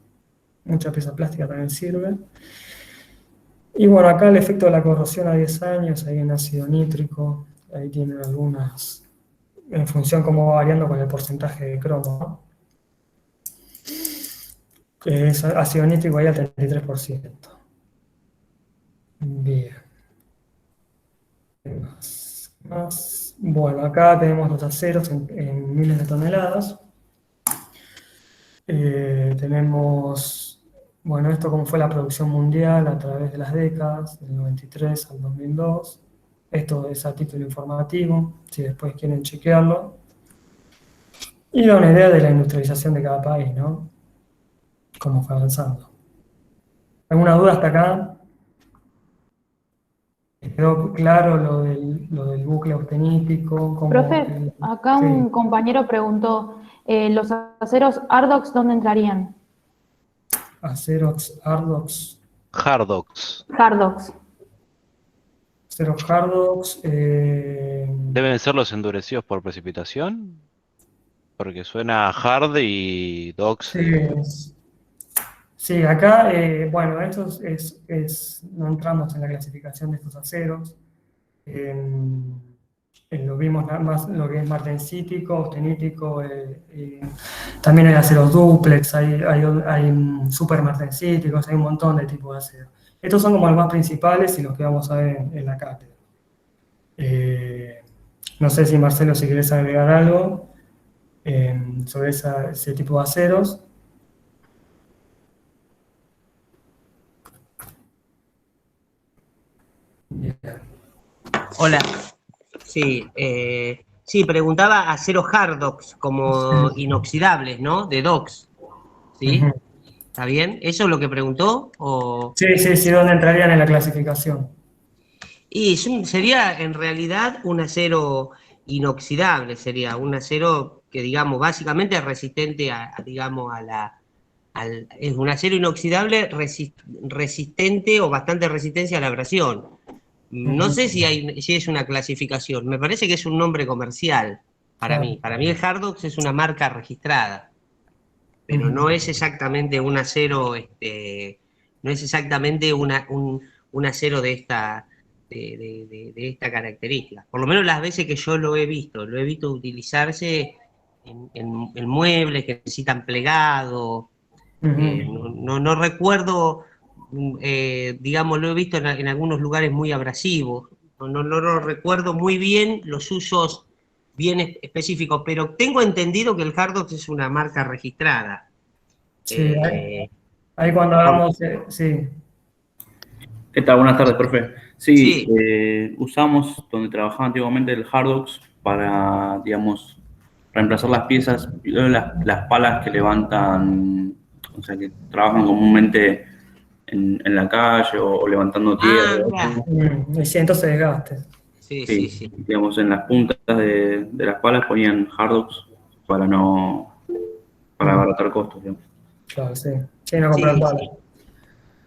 muchas piezas plásticas también sirven. Y bueno, acá el efecto de la corrosión a 10 años, ahí en ácido nítrico, ahí tienen algunas, en función cómo va variando con el porcentaje de cromo, ¿no? Que es ácido nítrico ahí al 33%. Bien. Más. Bueno, acá tenemos los aceros en miles de toneladas. Tenemos, bueno, esto como fue la producción mundial a través de las décadas, del 93 al 2002. Esto es a título informativo, si después quieren chequearlo. Y da una idea de la industrialización de cada país, ¿no? Cómo fue avanzando. ¿Alguna duda hasta acá? ¿Quedó claro lo del bucle austenítico? Profe, acá un compañero preguntó, ¿los aceros Ardox dónde entrarían? Aceros Ardox. Hardox. Hardox. Aceros Hardox. ¿Deben ser los endurecidos por precipitación? Porque suena hard y dox. Sí, acá, bueno, esto no entramos en la clasificación de estos aceros. Lo vimos nada más lo que es martensítico, austenítico, también hay aceros dúplex, hay super martensíticos, hay un montón de tipos de aceros. Estos son como los más principales y los que vamos a ver en la cátedra. No sé si Marcelo, si querés agregar algo sobre ese tipo de aceros. Hola. Sí, sí, preguntaba aceros Hardox como inoxidables, ¿no? De DOX. ¿Sí? Uh-huh. ¿Está bien? ¿Eso es lo que preguntó? ¿O? Sí, ¿dónde entrarían en la clasificación? Y sería en realidad un acero inoxidable, sería un acero que, digamos, básicamente es resistente es un acero inoxidable resistente o bastante resistencia a la abrasión. No sé si es una clasificación, me parece que es un nombre comercial para mí. Para mí el Hardox es una marca registrada, pero no es exactamente un acero, no es exactamente un acero de esta característica. Por lo menos las veces que yo lo he visto utilizarse en muebles que necesitan plegado. No recuerdo, digamos, lo he visto en algunos lugares muy abrasivos. No recuerdo muy bien los usos bien específicos, pero tengo entendido que el Hardox es una marca registrada. Sí, ahí cuando hablamos, sí. ¿Qué tal? Buenas tardes, profe. Sí. Usamos donde trabajaba antiguamente el Hardox para, digamos, reemplazar las piezas, las palas que levantan, o sea, que trabajan comúnmente en la calle o levantando tierra. Sí, entonces desgaste. Sí. Digamos, en las puntas de las palas ponían Hardox para abaratar costos, digamos. Claro, sí. Sí, no comprar palas.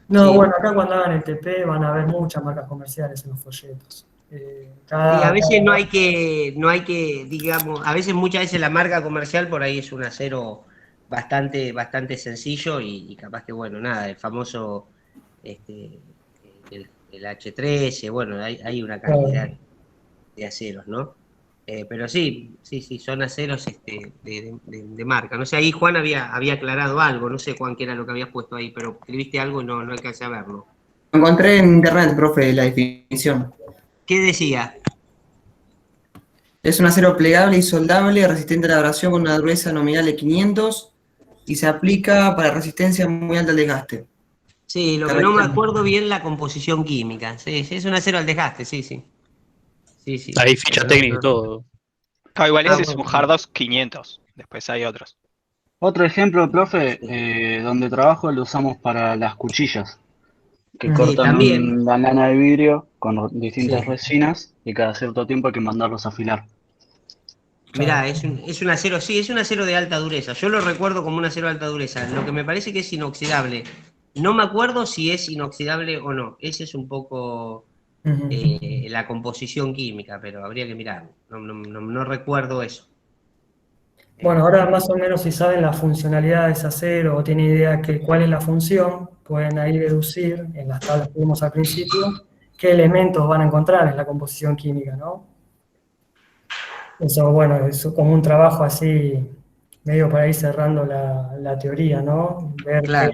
No, bueno, acá cuando hagan el TP van a ver muchas marcas comerciales en los folletos. Y a veces no hay que, digamos, muchas veces la marca comercial por ahí es un acero bastante sencillo y capaz que, bueno, nada, el famoso el H13, bueno, hay una cantidad de aceros, ¿no? Pero sí, son aceros de marca. No sé, ahí Juan había aclarado algo, no sé, Juan, qué era lo que habías puesto ahí, pero escribiste algo y no alcancé a verlo. Encontré en internet, profe, la definición. ¿Qué decía? Es un acero plegable y soldable, resistente a la abrasión con una dureza nominal de 500 y se aplica para resistencia muy alta al desgaste. Sí, lo que no me acuerdo bien la composición química. Sí, sí, es un acero al desgaste, sí, sí. Sí, sí. Hay ficha técnica y todo. Igual ese es bueno. un Hardox 500. Después hay otros. Otro ejemplo, profe, donde trabajo lo usamos para las cuchillas, que Sí, cortan también. una lana de vidrio con distintas Sí. resinas y cada cierto tiempo hay que mandarlos a afilar. Mirá, es un acero, sí, es un acero de alta dureza. Yo lo recuerdo como un acero de alta dureza. Lo que me parece que es inoxidable. No me acuerdo si es inoxidable o no. Ese es un poco la composición química, pero habría que mirar. No recuerdo eso. Bueno, ahora más o menos si saben la funcionalidad de ese acero o tienen idea de cuál es la función, pueden ahí deducir en las tablas que vimos al principio qué elementos van a encontrar en la composición química, ¿no? Eso, bueno, es como un trabajo así, medio para ir cerrando la teoría, ¿no? Ver Claro.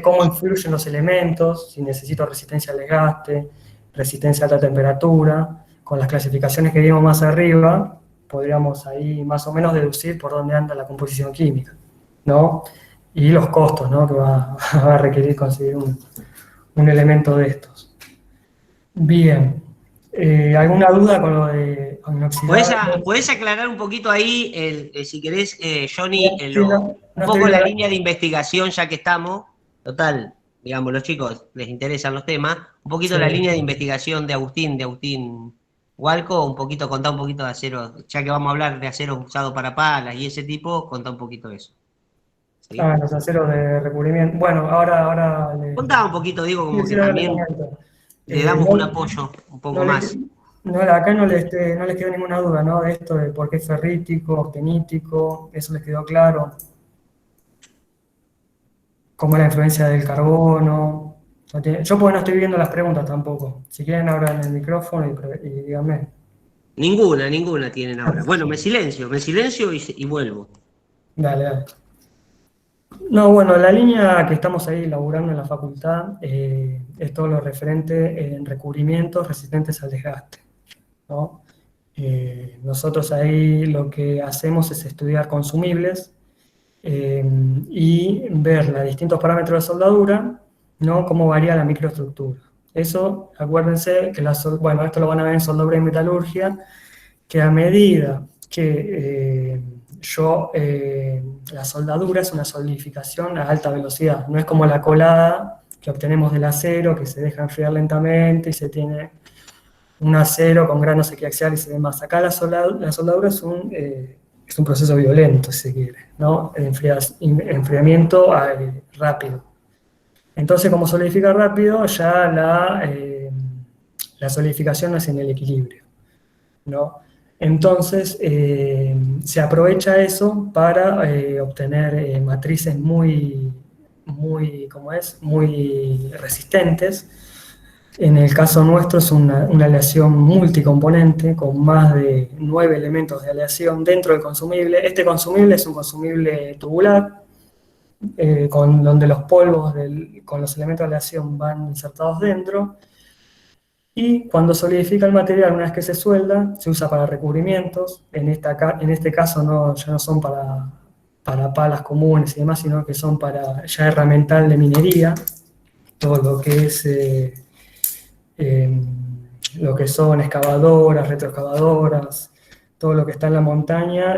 cómo influyen los elementos, si necesito resistencia al desgaste, resistencia a alta temperatura. Con las clasificaciones que vimos más arriba, podríamos ahí más o menos deducir por dónde anda la composición química, ¿no? Y los costos, ¿no? Que va a requerir conseguir un elemento de estos. Bien. ¿Alguna duda con lo de inoxidable? ¿Podés aclarar un poquito ahí, si querés, Johnny, Sí, no un poco estoy la bien. línea de investigación, ya que estamos? Total, digamos, los chicos les interesan los temas. Un poquito Sí. la línea de investigación de Agustín Hualco, un poquito, contá un poquito de acero, ya que vamos a hablar de acero usado para palas y ese tipo, contá un poquito de eso. ¿Sí? Los aceros de recubrimiento. Bueno, ahora Contá un poquito, digo, como sí, que ahora les también comento. le damos No- un apoyo un poco no le- más. acá no les quedó ninguna duda, ¿no? De esto de por qué es ferrítico, octenítico, eso les quedó claro. Cómo es la influencia del carbono. Yo porque no estoy viendo las preguntas tampoco. Si quieren abran el micrófono y díganme. Ninguna tienen ahora. Bueno, me silencio y vuelvo. Dale. No, bueno, la línea que estamos ahí elaborando en la facultad es todo lo referente en recubrimientos resistentes al desgaste, ¿no? Nosotros ahí lo que hacemos es estudiar consumibles y ver los distintos parámetros de soldadura, ¿no? Cómo varía la microestructura. Eso, acuérdense que bueno, esto lo van a ver en soldadura y metalurgia, que a medida que la soldadura es una solidificación a alta velocidad, no es como la colada que obtenemos del acero, que se deja enfriar lentamente y se tiene un acero con granos equiaxiales y demás. Acá la soldadura es un proceso violento, si se quiere, ¿no? El enfriamiento rápido. Entonces, como solidifica rápido, ya la solidificación no es en el equilibrio, ¿no? Entonces, se aprovecha eso para obtener matrices muy resistentes. En el caso nuestro es una aleación multicomponente con más de 9 elementos de aleación dentro del consumible. Este consumible es un consumible tubular, donde los polvos con los elementos de aleación van insertados dentro. Y cuando solidifica el material, una vez que se suelda, se usa para recubrimientos. En este caso ya no son para palas comunes y demás, sino que son para ya herramental de minería, todo lo que es lo que son excavadoras, retroexcavadoras, todo lo que está en la montaña,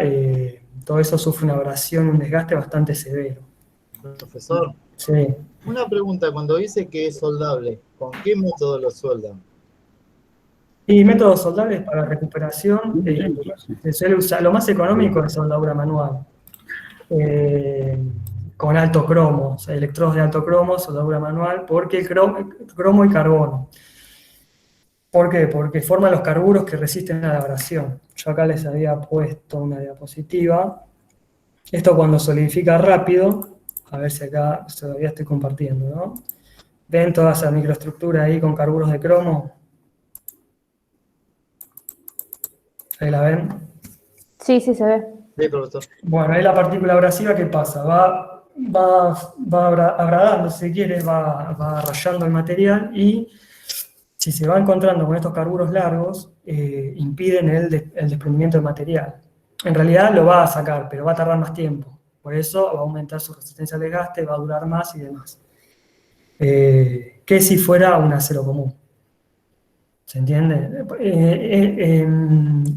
todo eso sufre una abrasión, un desgaste bastante severo. Profesor, Sí. una pregunta, cuando dice que es soldable, ¿con qué método lo sueldan? Y métodos soldables para recuperación, se suele usar, lo más económico es soldadura manual, con alto cromo, o sea, electrodos de alto cromo, soldadura manual, porque cromo y carbono. ¿Por qué? Porque forman los carburos que resisten a la abrasión. Yo acá les había puesto una diapositiva. Esto cuando solidifica rápido, a ver si acá todavía estoy compartiendo, ¿no? ¿Ven toda esa microestructura ahí con carburos de cromo? ¿Ahí la ven? Sí, sí se ve. Sí, profesor. Bueno, ahí la partícula abrasiva, ¿qué pasa? Va abradando, si quiere, va rayando el material y si se va encontrando con estos carburos largos, impiden el desprendimiento del material. En realidad lo va a sacar, pero va a tardar más tiempo. Por eso va a aumentar su resistencia al desgaste, va a durar más y demás. que si fuera un acero común. ¿Se entiende?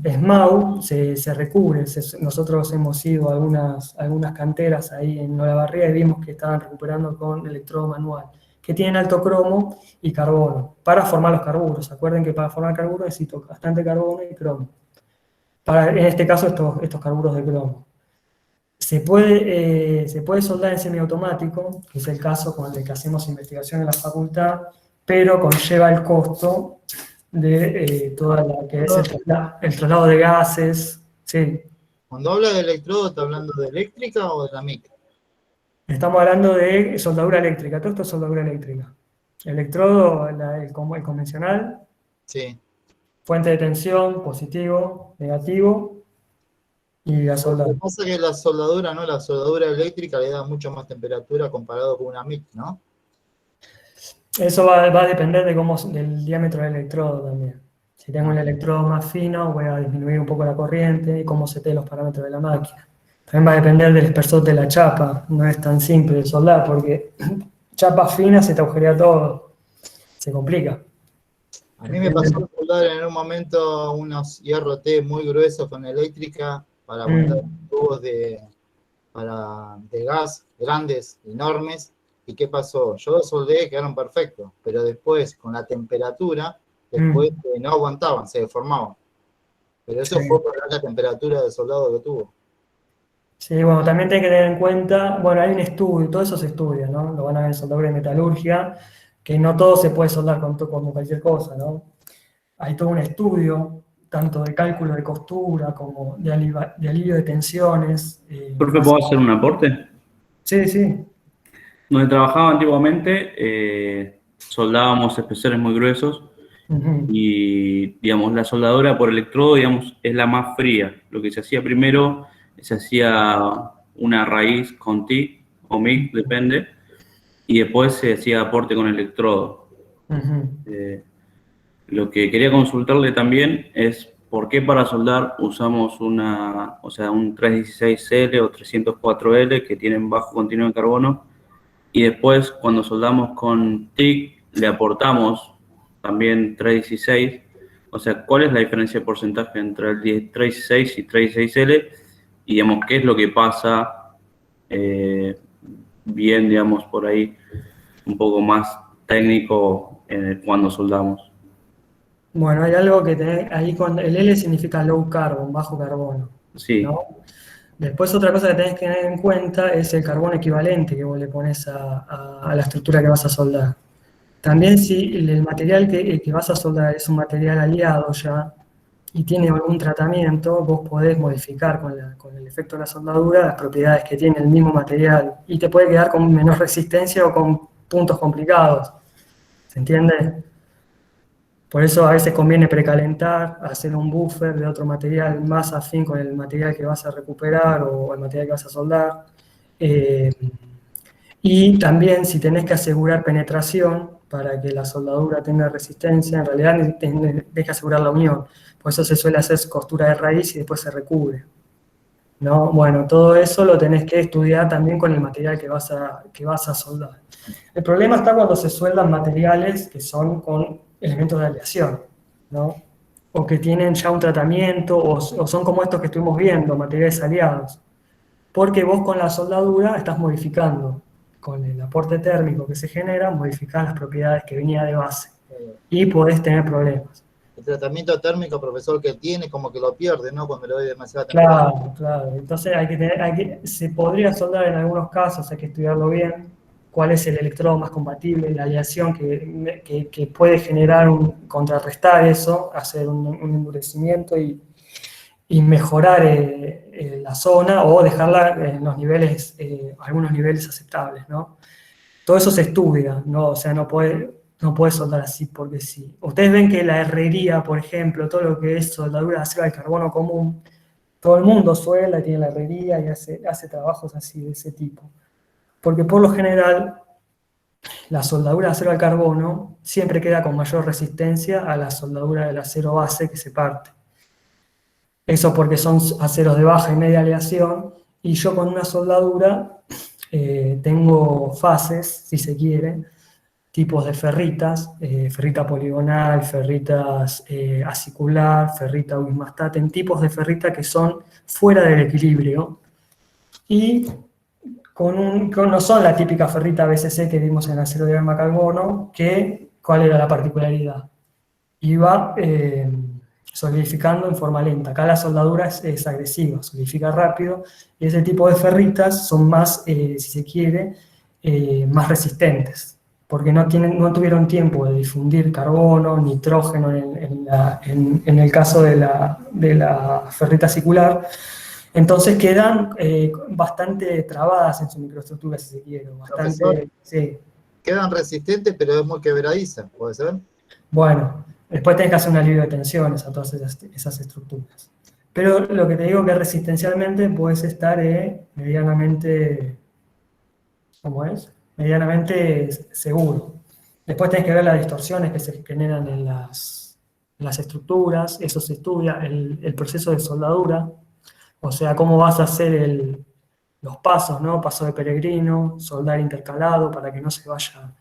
SMAU se recubre. Nosotros hemos ido a algunas canteras ahí en Olavarría y vimos que estaban recuperando con electrodo manual, que tienen alto cromo y carbono, para formar los carburos. Acuerden que para formar carburos necesito bastante carbono y cromo. En este caso, estos carburos de cromo. Se puede soldar en semiautomático, que es el caso con el que hacemos investigación en la facultad, pero conlleva el costo de toda la que es el traslado de gases. Sí. Cuando habla de electrodo, ¿está hablando de eléctrica o de la MIC? Estamos hablando de soldadura eléctrica, todo esto es soldadura eléctrica. Electrodo, el convencional, Sí. fuente de tensión, positivo, negativo, y la Lo soldadura. que pasa es que la soldadura eléctrica le da mucho más temperatura comparado con una MIC, ¿no? Eso va a depender del diámetro del electrodo también. Si tengo un electrodo más fino, voy a disminuir un poco la corriente y cómo seté los parámetros de la máquina. También va a depender del espesor de la chapa. No es tan simple de soldar porque chapa fina se te agujerea todo. Se complica. A mí me pasó soldar en un momento unos hierro T muy gruesos con eléctrica para aguantar tubos de gas grandes, enormes. ¿Y qué pasó? Yo los soldé, quedaron perfectos, pero después, con la temperatura, no aguantaban, se deformaban. Pero eso fue por la temperatura de soldado que tuvo. Sí, bueno, también hay que tener en cuenta, bueno, hay un estudio, todo eso se estudia, ¿no? Lo van a ver en soldadura y metalurgia, que no todo se puede soldar como cualquier cosa, ¿no? Hay todo un estudio, tanto de cálculo de costura como de alivio de tensiones. Profe, ¿puedo hacer un aporte? Sí, sí. Donde trabajaba antiguamente, soldábamos espesores muy gruesos y, digamos, la soldadura por electrodo, digamos, es la más fría. Lo que se hacía primero, se hacía una raíz con TIG o MIG, depende, y después se hacía aporte con electrodo. Lo que quería consultarle también es por qué para soldar usamos un 316L o 304L que tienen bajo contenido de carbono, y después cuando soldamos con TIG le aportamos también 316. O sea, ¿cuál es la diferencia de porcentaje entre el 316 y 316L? Y, digamos, ¿qué es lo que pasa bien, digamos, por ahí, un poco más técnico cuando soldamos? Bueno, hay algo que tenés ahí, el L significa low carbon, bajo carbono. Sí. ¿No? Después otra cosa que tenés que tener en cuenta es el carbono equivalente que vos le pones a la estructura que vas a soldar. También si el material que vas a soldar es un material aliado ya y tiene algún tratamiento, vos podés modificar con el efecto de la soldadura las propiedades que tiene el mismo material y te puede quedar con menor resistencia o con puntos complicados. ¿Se entiende? Por eso a veces conviene precalentar, hacer un buffer de otro material más afín con el material que vas a recuperar o el material que vas a soldar. Y también si tenés que asegurar penetración para que la soldadura tenga resistencia, en realidad tenés que asegurar la unión. Por eso se suele hacer costura de raíz y después se recubre. ¿No? Bueno, todo eso lo tenés que estudiar también con el material que vas a soldar. El problema está cuando se sueldan materiales que son con elementos de aleación, ¿no? O que tienen ya un tratamiento, o son como estos que estuvimos viendo, materiales aliados. Porque vos con la soldadura estás modificando, con el aporte térmico que se genera, modificás las propiedades que venía de base. Y podés tener problemas. El tratamiento térmico, profesor, que tiene como que lo pierde, ¿no? Cuando le doy demasiada temperatura. Claro. Entonces se podría soldar en algunos casos, hay que estudiarlo bien, cuál es el electrodo más compatible, la aleación que puede generar contrarrestar eso, hacer un endurecimiento y mejorar la zona o dejarla en los niveles, algunos niveles aceptables, ¿no? Todo eso se estudia, ¿no? O sea, no puede soldar así porque sí. Ustedes ven que la herrería, por ejemplo, todo lo que es soldadura de acero al carbono común, todo el mundo suelda, tiene la herrería y hace trabajos así de ese tipo. Porque por lo general, la soldadura de acero al carbono siempre queda con mayor resistencia a la soldadura del acero base que se parte. Eso porque son aceros de baja y media aleación, y yo con una soldadura tengo fases, si se quiere, tipos de ferritas, ferrita poligonal, ferritas acicular, ferrita Wismastaten, tipos de ferrita que son fuera del equilibrio y no son la típica ferrita BCC que vimos en el acero de gamma carbono, que ¿cuál era la particularidad? Iba solidificando en forma lenta. Acá la soldadura es agresiva, solidifica rápido, y ese tipo de ferritas son más, si se quiere, más resistentes, porque no tuvieron tiempo de difundir carbono, nitrógeno en el caso de la ferrita acicular. Entonces quedan bastante trabadas en su microestructura, si se quiere. Bastante, sí. Quedan resistentes, pero es muy quebradiza, ¿puede ser? Bueno, después tenés que hacer un alivio de tensiones a todas esas estructuras. Pero lo que te digo que resistencialmente puedes estar medianamente, ¿cómo es? Medianamente seguro. Después tenés que ver las distorsiones que se generan en las estructuras, eso se estudia, el proceso de soldadura, o sea, cómo vas a hacer los pasos, ¿no? Paso de peregrino, soldar intercalado para que no se vaya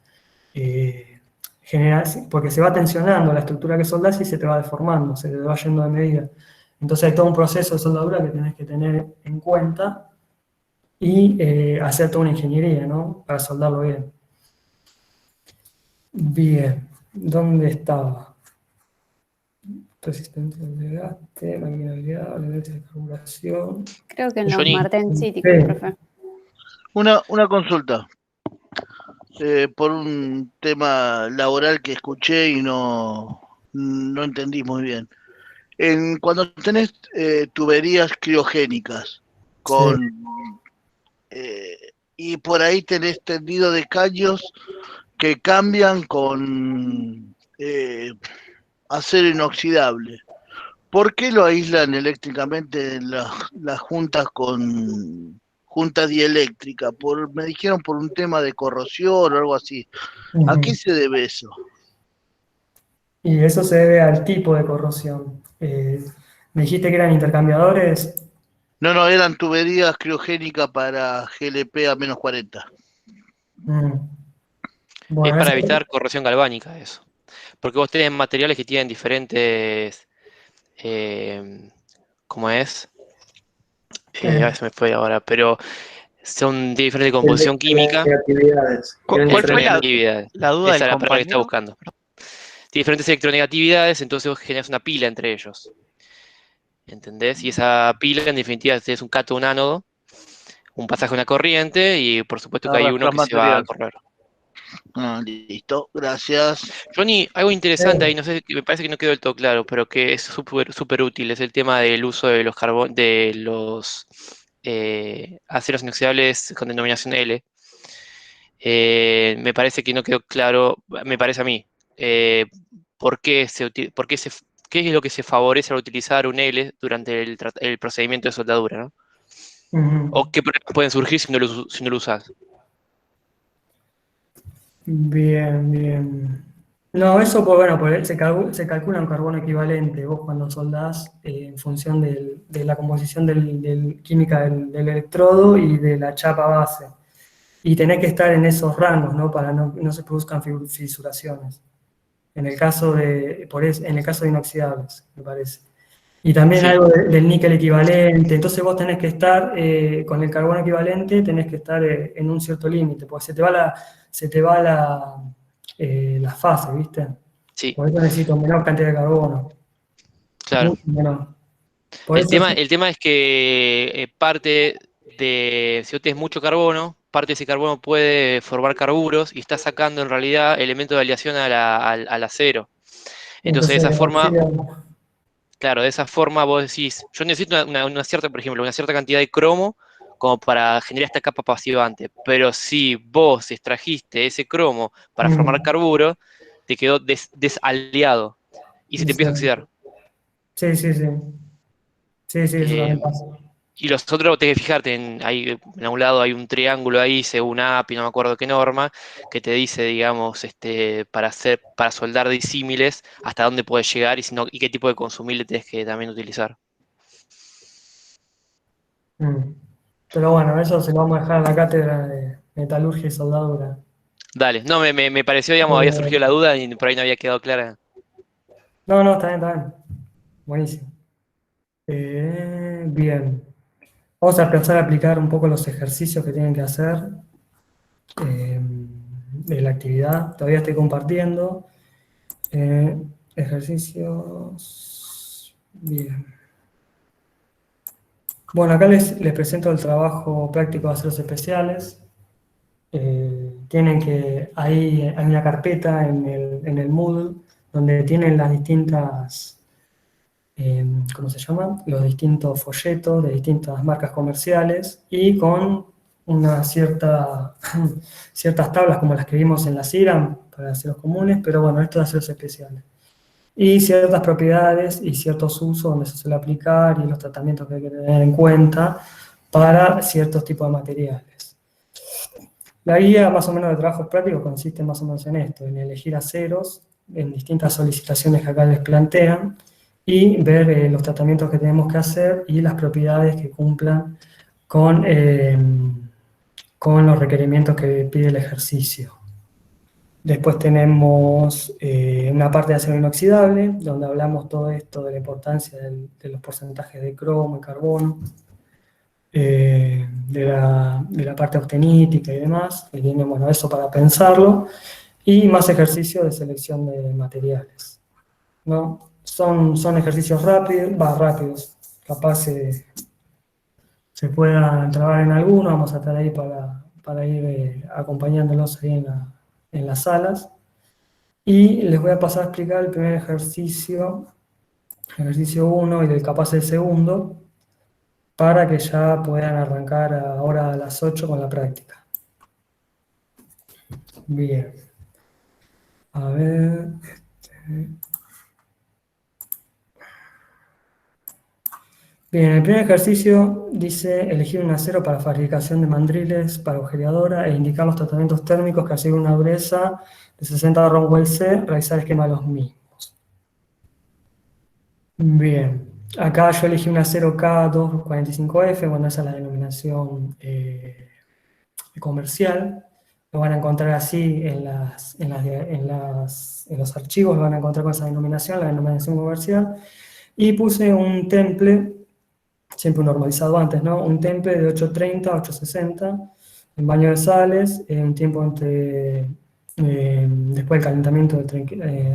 generar, porque se va tensionando la estructura que soldás y se te va deformando, se te va yendo de medida. Entonces hay todo un proceso de soldadura que tenés que tener en cuenta y hacer toda una ingeniería, ¿no? Para soldarlo bien. Bien, ¿dónde estaba? Resistencia al desgaste, maquinabilidad, elementos de carburación. Creo que en los Johnny. martensíticos, Sí. profe. Una consulta. Por un tema laboral que escuché y no entendí muy bien. Cuando tenés tuberías criogénicas y por ahí tenés tendido de caños que cambian con acero inoxidable, ¿por qué lo aíslan eléctricamente las juntas con junta dieléctrica? Me dijeron por un tema de corrosión o algo así. ¿A qué se debe eso? Y eso se debe al tipo de corrosión. Me dijiste que eran intercambiadores. No, eran tuberías criogénicas para GLP a menos 40. Bueno, es para eso- evitar corrosión galvánica eso. Porque vos tenés materiales que tienen diferentes... ¿cómo es? A ver, se me fue ahora, pero son de diferente composición química. Negatividades. ¿Cuál fue Electronegatividades. la duda Esa del es la palabra que está compañero? buscando. Tiene diferentes electronegatividades, entonces vos generas una pila entre ellos. ¿Entendés? Y esa pila, en definitiva, es un cátodo, un ánodo, un pasaje de una corriente, y por supuesto que hay uno que se va a correr. Listo, gracias. Johnny, algo interesante ahí, no sé, me parece que no quedó del todo claro, pero que es súper útil, es el tema del uso de los aceros inoxidables con denominación L. Me parece que no quedó claro, me parece a mí, qué es lo que se favorece al utilizar un L durante el procedimiento de soldadura, ¿no? O qué problemas pueden surgir si no lo usas. Bien. No, eso, pues bueno, pues se calcula un carbono equivalente. Vos cuando soldás en función de la composición química del electrodo y de la chapa base. Y tenés que estar en esos rangos, ¿no? Para no se produzcan fisuraciones. En el caso de inoxidables, me parece. Y también Sí. algo del níquel equivalente. Entonces vos tenés que estar con el carbono equivalente, tenés que estar en un cierto límite, porque se te va la fase, ¿viste? Sí. Por eso necesito menor cantidad de carbono. Claro. Mucho menor. Por El eso tema es que si vos tenés mucho carbono, parte de ese carbono puede formar carburos y está sacando en realidad elementos de aleación al acero. Entonces de esa forma, claro, de esa forma vos decís, yo necesito una cierta, por ejemplo, una cierta cantidad de cromo como para generar esta capa pasivante, pero si vos extrajiste ese cromo para formar carburo, te quedó desaliado y se te empieza a oxidar. Sí. Sí, eso también pasa. Y los otros, tenés que fijarte, en algún lado hay un triángulo ahí, según API, no me acuerdo qué norma, que te dice, digamos, para soldar disímiles, hasta dónde puedes llegar y qué tipo de consumible tenés que también utilizar. Pero bueno, eso se lo vamos a dejar a la cátedra de metalurgia y soldadura. Dale, no, me pareció, digamos, había surgido la duda y por ahí no había quedado clara. No, está bien, está bien. Buenísimo. Bien. Vamos a empezar a aplicar un poco los ejercicios que tienen que hacer de la actividad. Todavía estoy compartiendo. Ejercicios. Bien. Bueno, acá les presento el trabajo práctico de aceros especiales. Tienen que, hay una carpeta en el Moodle donde tienen las distintas, ¿cómo se llama? Los distintos folletos de distintas marcas comerciales y con unas ciertas tablas como las que vimos en la CIRAM para aceros comunes, pero bueno, estos aceros especiales. Y ciertas propiedades y ciertos usos donde se suele aplicar y los tratamientos que hay que tener en cuenta para ciertos tipos de materiales. La guía más o menos de trabajos prácticos consiste más o menos en esto, en elegir aceros en distintas solicitaciones que acá les plantean y ver los tratamientos que tenemos que hacer y las propiedades que cumplan con los requerimientos que pide el ejercicio. Después tenemos una parte de acero inoxidable, donde hablamos todo esto de la importancia de los porcentajes de cromo y carbono, de la parte austenítica y demás, que tiene, bueno, eso para pensarlo, y más ejercicios de selección de materiales, ¿no? Son ejercicios rápidos, capaz se pueda trabajar en alguno, vamos a estar ahí para ir acompañándolos ahí en las salas. Y les voy a pasar a explicar el primer ejercicio 1 y capaz el segundo, para que ya puedan arrancar ahora a las 8 con la práctica. Bien. A ver. Bien, el primer ejercicio dice elegir un acero para fabricación de mandriles para agujereadora e indicar los tratamientos térmicos que aseguran una dureza de 60 Rockwell C, realizar esquema de los mismos. Bien, acá yo elegí un acero K245F, bueno, esa es la denominación comercial. Lo van a encontrar así en los archivos, lo van a encontrar con esa denominación, la denominación comercial. Y puse un temple, siempre un normalizado antes, ¿no? Un temple de 830 a 860, en baño de sales, un tiempo después del calentamiento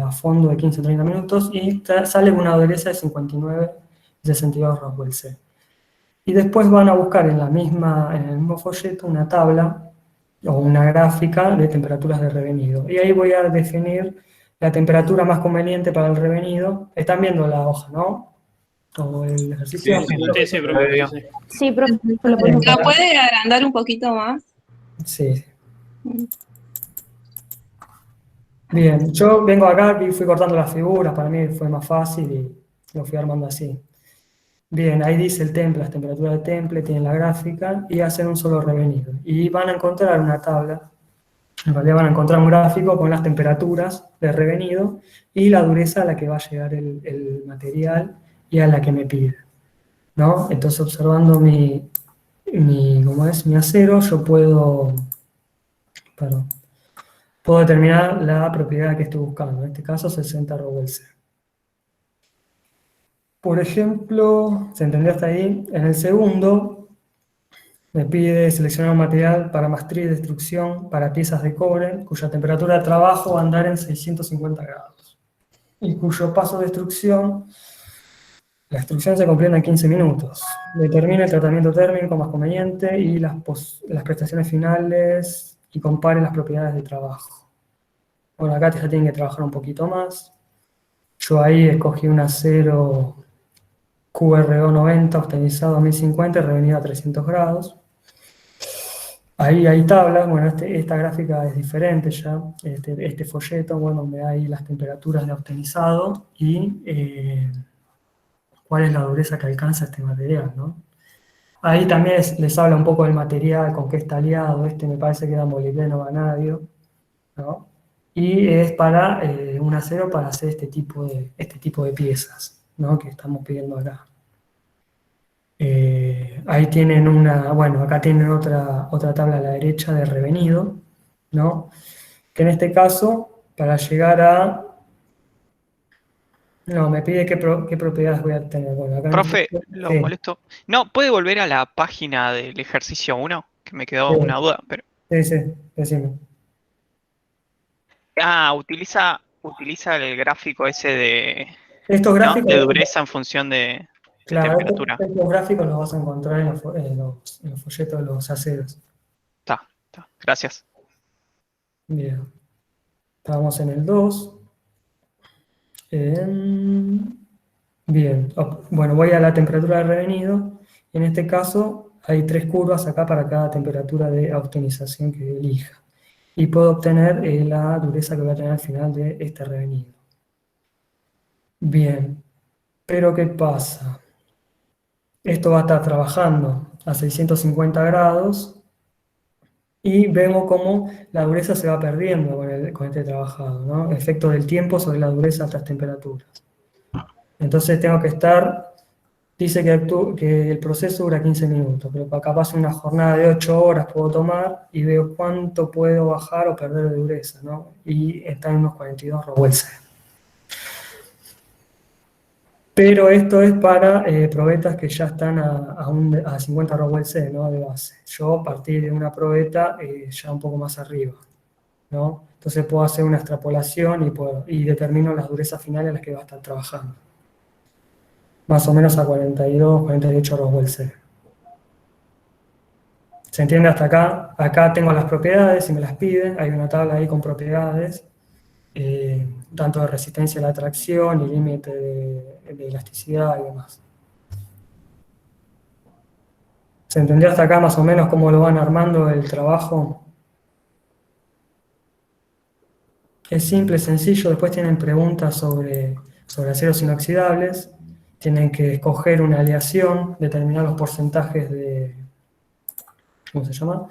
a fondo de 15 a 30 minutos, y sale una dureza de 59 y 62 Rockwell C. Y después van a buscar en el mismo folleto una tabla o una gráfica de temperaturas de revenido. Y ahí voy a definir la temperatura más conveniente para el revenido. Están viendo la hoja, ¿no? O el ejercicio. Sí, profe. Sí, profe. ¿Lo puede agrandar un poquito más? Sí. Bien, yo vengo acá y fui cortando las figuras, para mí fue más fácil y lo fui armando así. Bien, ahí dice el temple, las temperaturas del temple, tienen la gráfica y hacen un solo revenido. Y van a encontrar una tabla, en realidad van a encontrar un gráfico con las temperaturas de revenido y la dureza a la que va a llegar el material y a la que me pide, ¿no? Entonces, observando mi acero, yo puedo determinar la propiedad que estoy buscando, en este caso 60 Rockwell C. Por ejemplo, ¿se entendió hasta ahí? En el segundo, me pide seleccionar un material para maestría y destrucción para piezas de cobre, cuya temperatura de trabajo va a andar en 650 grados, y cuyo paso de destrucción, la destrucción se completa en 15 minutos. Determina el tratamiento térmico más conveniente y las prestaciones finales, y compare las propiedades de trabajo. Bueno, acá ya tienen que trabajar un poquito más. Yo ahí escogí un acero QRO 90 austenizado a 1050 y revenido a 300 grados. Ahí hay tablas, bueno, esta gráfica es diferente ya, este folleto, bueno, me da ahí las temperaturas de austenizado y cuál es la dureza que alcanza este material, ¿no? Ahí también les habla un poco del material, con qué está aliado, me parece que era molibdeno vanadio, ¿no? Y es para un acero para hacer este tipo de piezas, ¿no? Que estamos pidiendo acá. Ahí tienen acá tienen otra tabla a la derecha de revenido, ¿no? que en este caso, para llegar a... No, me pide qué propiedades voy a tener. Bueno, acá Profe, lo sí, molesto. No, ¿puede volver a la página del ejercicio 1? Que me quedó sí, una duda, pero... sí, decime. Utiliza el gráfico ese de, Estos ¿no? gráficos, De dureza en función de claro, temperatura. estos gráficos los vas a encontrar en los folletos de los aceros. Está. Gracias. Bien, estábamos en el 2. Bien, bueno, voy a la temperatura de revenido. En este caso hay 3 curvas acá para cada temperatura de optimización que elija. Y puedo obtener la dureza que voy a tener al final de este revenido. Bien, pero ¿qué pasa? Esto va a estar trabajando a 650 grados y vemos cómo la dureza se va perdiendo con este trabajado, ¿no? Efecto del tiempo sobre la dureza a estas temperaturas. Entonces tengo que estar, dice que el proceso dura 15 minutos, pero capaz una jornada de 8 horas puedo tomar y veo cuánto puedo bajar o perder de dureza, ¿no? Y está en unos 42 Rowell-C. Pero esto es para probetas que ya están a 50 Rowell-C, ¿no? De base. Yo a partir de una probeta ya un poco más arriba, ¿no? Entonces puedo hacer una extrapolación y determino las durezas finales a las que va a estar trabajando. Más o menos a 42, 48 Rowell-C. ¿Se entiende hasta acá? Acá tengo las propiedades, si me las piden, hay una tabla ahí con propiedades, tanto de resistencia a la tracción y límite de elasticidad y demás. ¿Se entendió hasta acá más o menos cómo lo van armando el trabajo? Es simple, sencillo. Después tienen preguntas sobre aceros inoxidables. Tienen que escoger una aleación, determinar los porcentajes de... ¿Cómo se llama?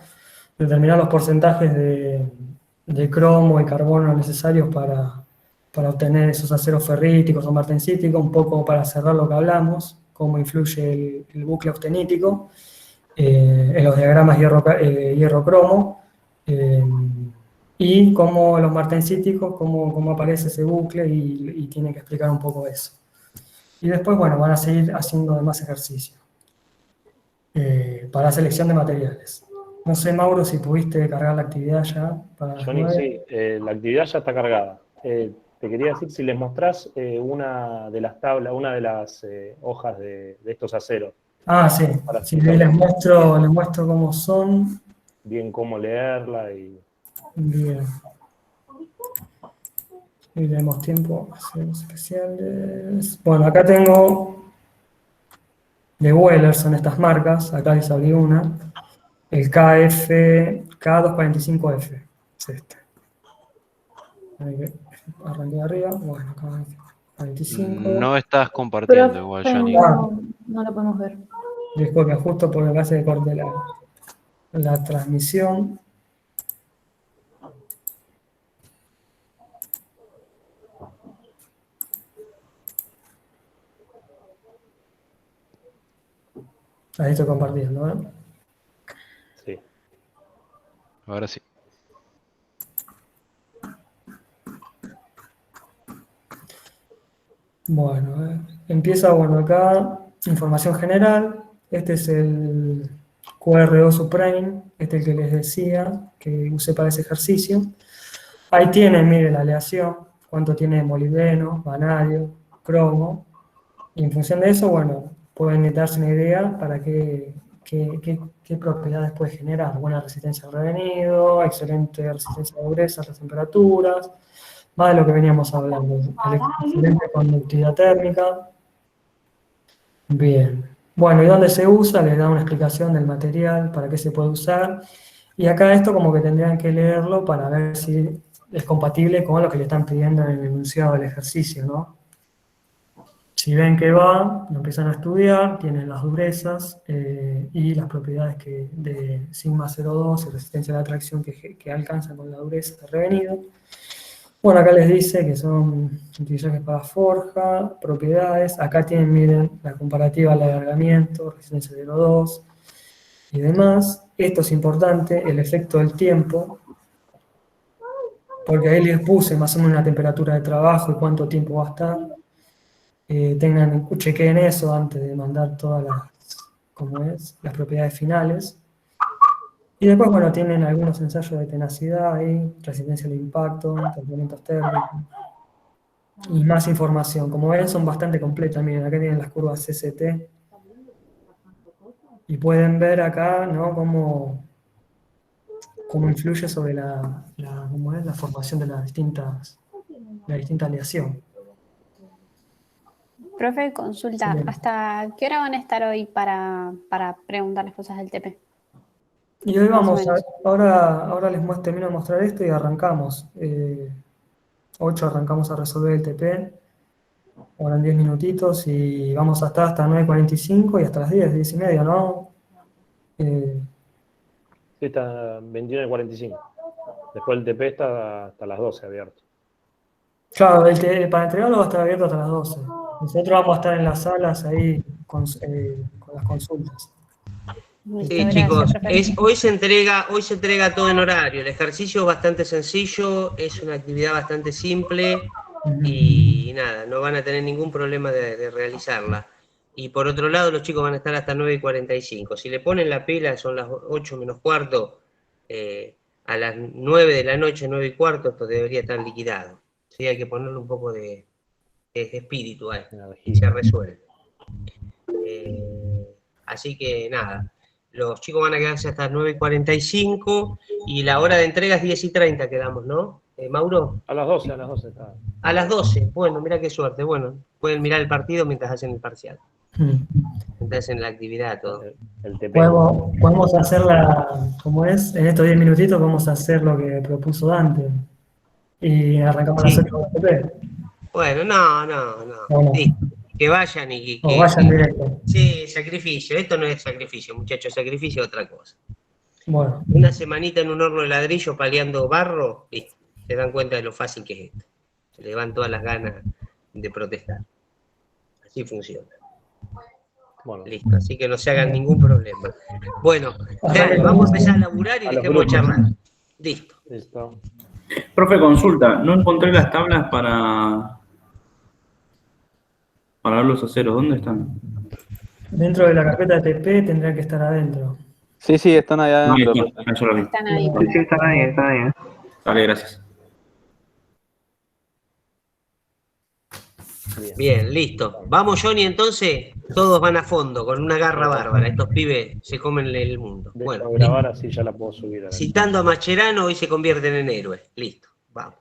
Determinar los porcentajes de cromo y carbono necesarios para obtener esos aceros ferríticos o martensíticos, un poco para cerrar lo que hablamos, cómo influye el bucle austenítico en los diagramas hierro-cromo, y cómo los martensíticos, cómo aparece ese bucle y tienen que explicar un poco eso. Y después, bueno, van a seguir haciendo más ejercicio para selección de materiales. No sé, Mauro, si pudiste cargar la actividad ya para las Johnny, 9. sí, la actividad ya está cargada. Te quería decir, si les mostrás una de las tablas, una de las hojas de estos aceros. Ah, sí, Para sí, les muestro cómo son. bien cómo leerla y... Bien. Y tenemos tiempo a hacer especiales. Bueno, acá tengo de Weller, son estas marcas. Acá les abrí una. El K245F es este. Arranqué de arriba. Bueno, K45. No estás compartiendo igual, Johnny. No lo podemos ver. Disculpe, justo porque acá se corte la transmisión. Ahí estoy compartiendo, ¿eh? Sí. Ahora sí. Bueno, empieza, bueno, acá, información general. Este es el QRO Supreme, este es el que les decía que usé para ese ejercicio. Ahí tienen, miren, la aleación, cuánto tiene molibdeno, vanadio, cromo. Y en función de eso, bueno, pueden darse una idea para qué propiedades puede generar. Buena resistencia al revenido, excelente resistencia a dureza, a las temperaturas, más de lo que veníamos hablando. Excelente conductividad térmica. Bien. Bueno, ¿y dónde se usa? Les da una explicación del material, para qué se puede usar. Y acá esto como que tendrían que leerlo para ver si es compatible con lo que le están pidiendo en el enunciado del ejercicio, ¿no? Si ven que va, lo empiezan a estudiar, tienen las durezas y las propiedades de sigma 0,2 y resistencia a la tracción que alcanzan con la dureza de revenido. Bueno, acá les dice que son utilizables para forja, propiedades. Acá tienen, miren, la comparativa al alargamiento, resistencia 0,2 y demás. Esto es importante, el efecto del tiempo, porque ahí les puse más o menos una temperatura de trabajo y cuánto tiempo va a estar. Chequeen eso antes de mandar todas las propiedades finales. Y después, bueno, tienen algunos ensayos de tenacidad ahí, resistencia al impacto, tratamientos térmicos. Y más información. Como ven, son bastante completas. Miren, acá tienen las curvas CCT. Y pueden ver acá, ¿no?, cómo influye sobre la formación de la distinta aleación. Profe, consulta, Sí. ¿hasta qué hora van a estar hoy para preguntarles cosas del TP? Y hoy Más o vamos menos. ahora termino de mostrar esto y arrancamos. 8 arrancamos a resolver el TP, ahora en 10 minutitos, y vamos a estar hasta 9:45 y hasta las 10 y media, ¿no? Sí, está 21:45. Después el TP está hasta las 12 abierto. Claro, para entregarlo va a estar abierto hasta las 12. Nosotros vamos a estar en las salas ahí con las consultas. Sí, chicos, hoy se entrega todo en horario. El ejercicio es bastante sencillo, es una actividad bastante simple y nada, no van a tener ningún problema de realizarla. Y por otro lado, los chicos van a estar hasta 9:45. Si le ponen la pila, son las 8 menos cuarto, a las 9 de la noche, 9:15, esto debería estar liquidado. Sí, hay que ponerle un poco de espíritu ahí, y se resuelve. Así que nada, los chicos van a quedarse hasta las 9:45 y la hora de entrega es 10:30 quedamos, ¿no? Mauro. A las 12 está. A las 12, bueno, mira qué suerte, bueno, pueden mirar el partido mientras hacen el parcial. Mientras hacen la actividad, todo. Podemos hacerla, como es, en estos 10 minutitos vamos a hacer lo que propuso Dante. Y arrancamos la serie con el TP. Bueno, no. Sí, que vayan y que vayan directo. Sí, sacrificio. Esto no es sacrificio, muchachos, sacrificio es otra cosa. Bueno. Una semanita en un horno de ladrillo paliando barro, listo. Se dan cuenta de lo fácil que es esto. Se le van todas las ganas de protestar. Así funciona. Bueno. Listo, así que no se hagan ningún problema. Bueno, dale, vamos a empezar a laburar y dejemos de charlar. Listo. Profe, consulta, no encontré las tablas para ver los aceros. ¿Dónde están? Dentro de la carpeta de TP tendrían que estar adentro. Sí, están ahí adentro. Eso lo vi. Están ahí. Sí, están ahí. Vale, gracias. Bien, listo. Vamos, Johnny, entonces. Todos van a fondo, con una garra bárbara. Estos pibes se comen el mundo. Bueno, grabar así ya la puedo subir. citando a Mascherano, hoy se convierten en héroes. Listo, vamos.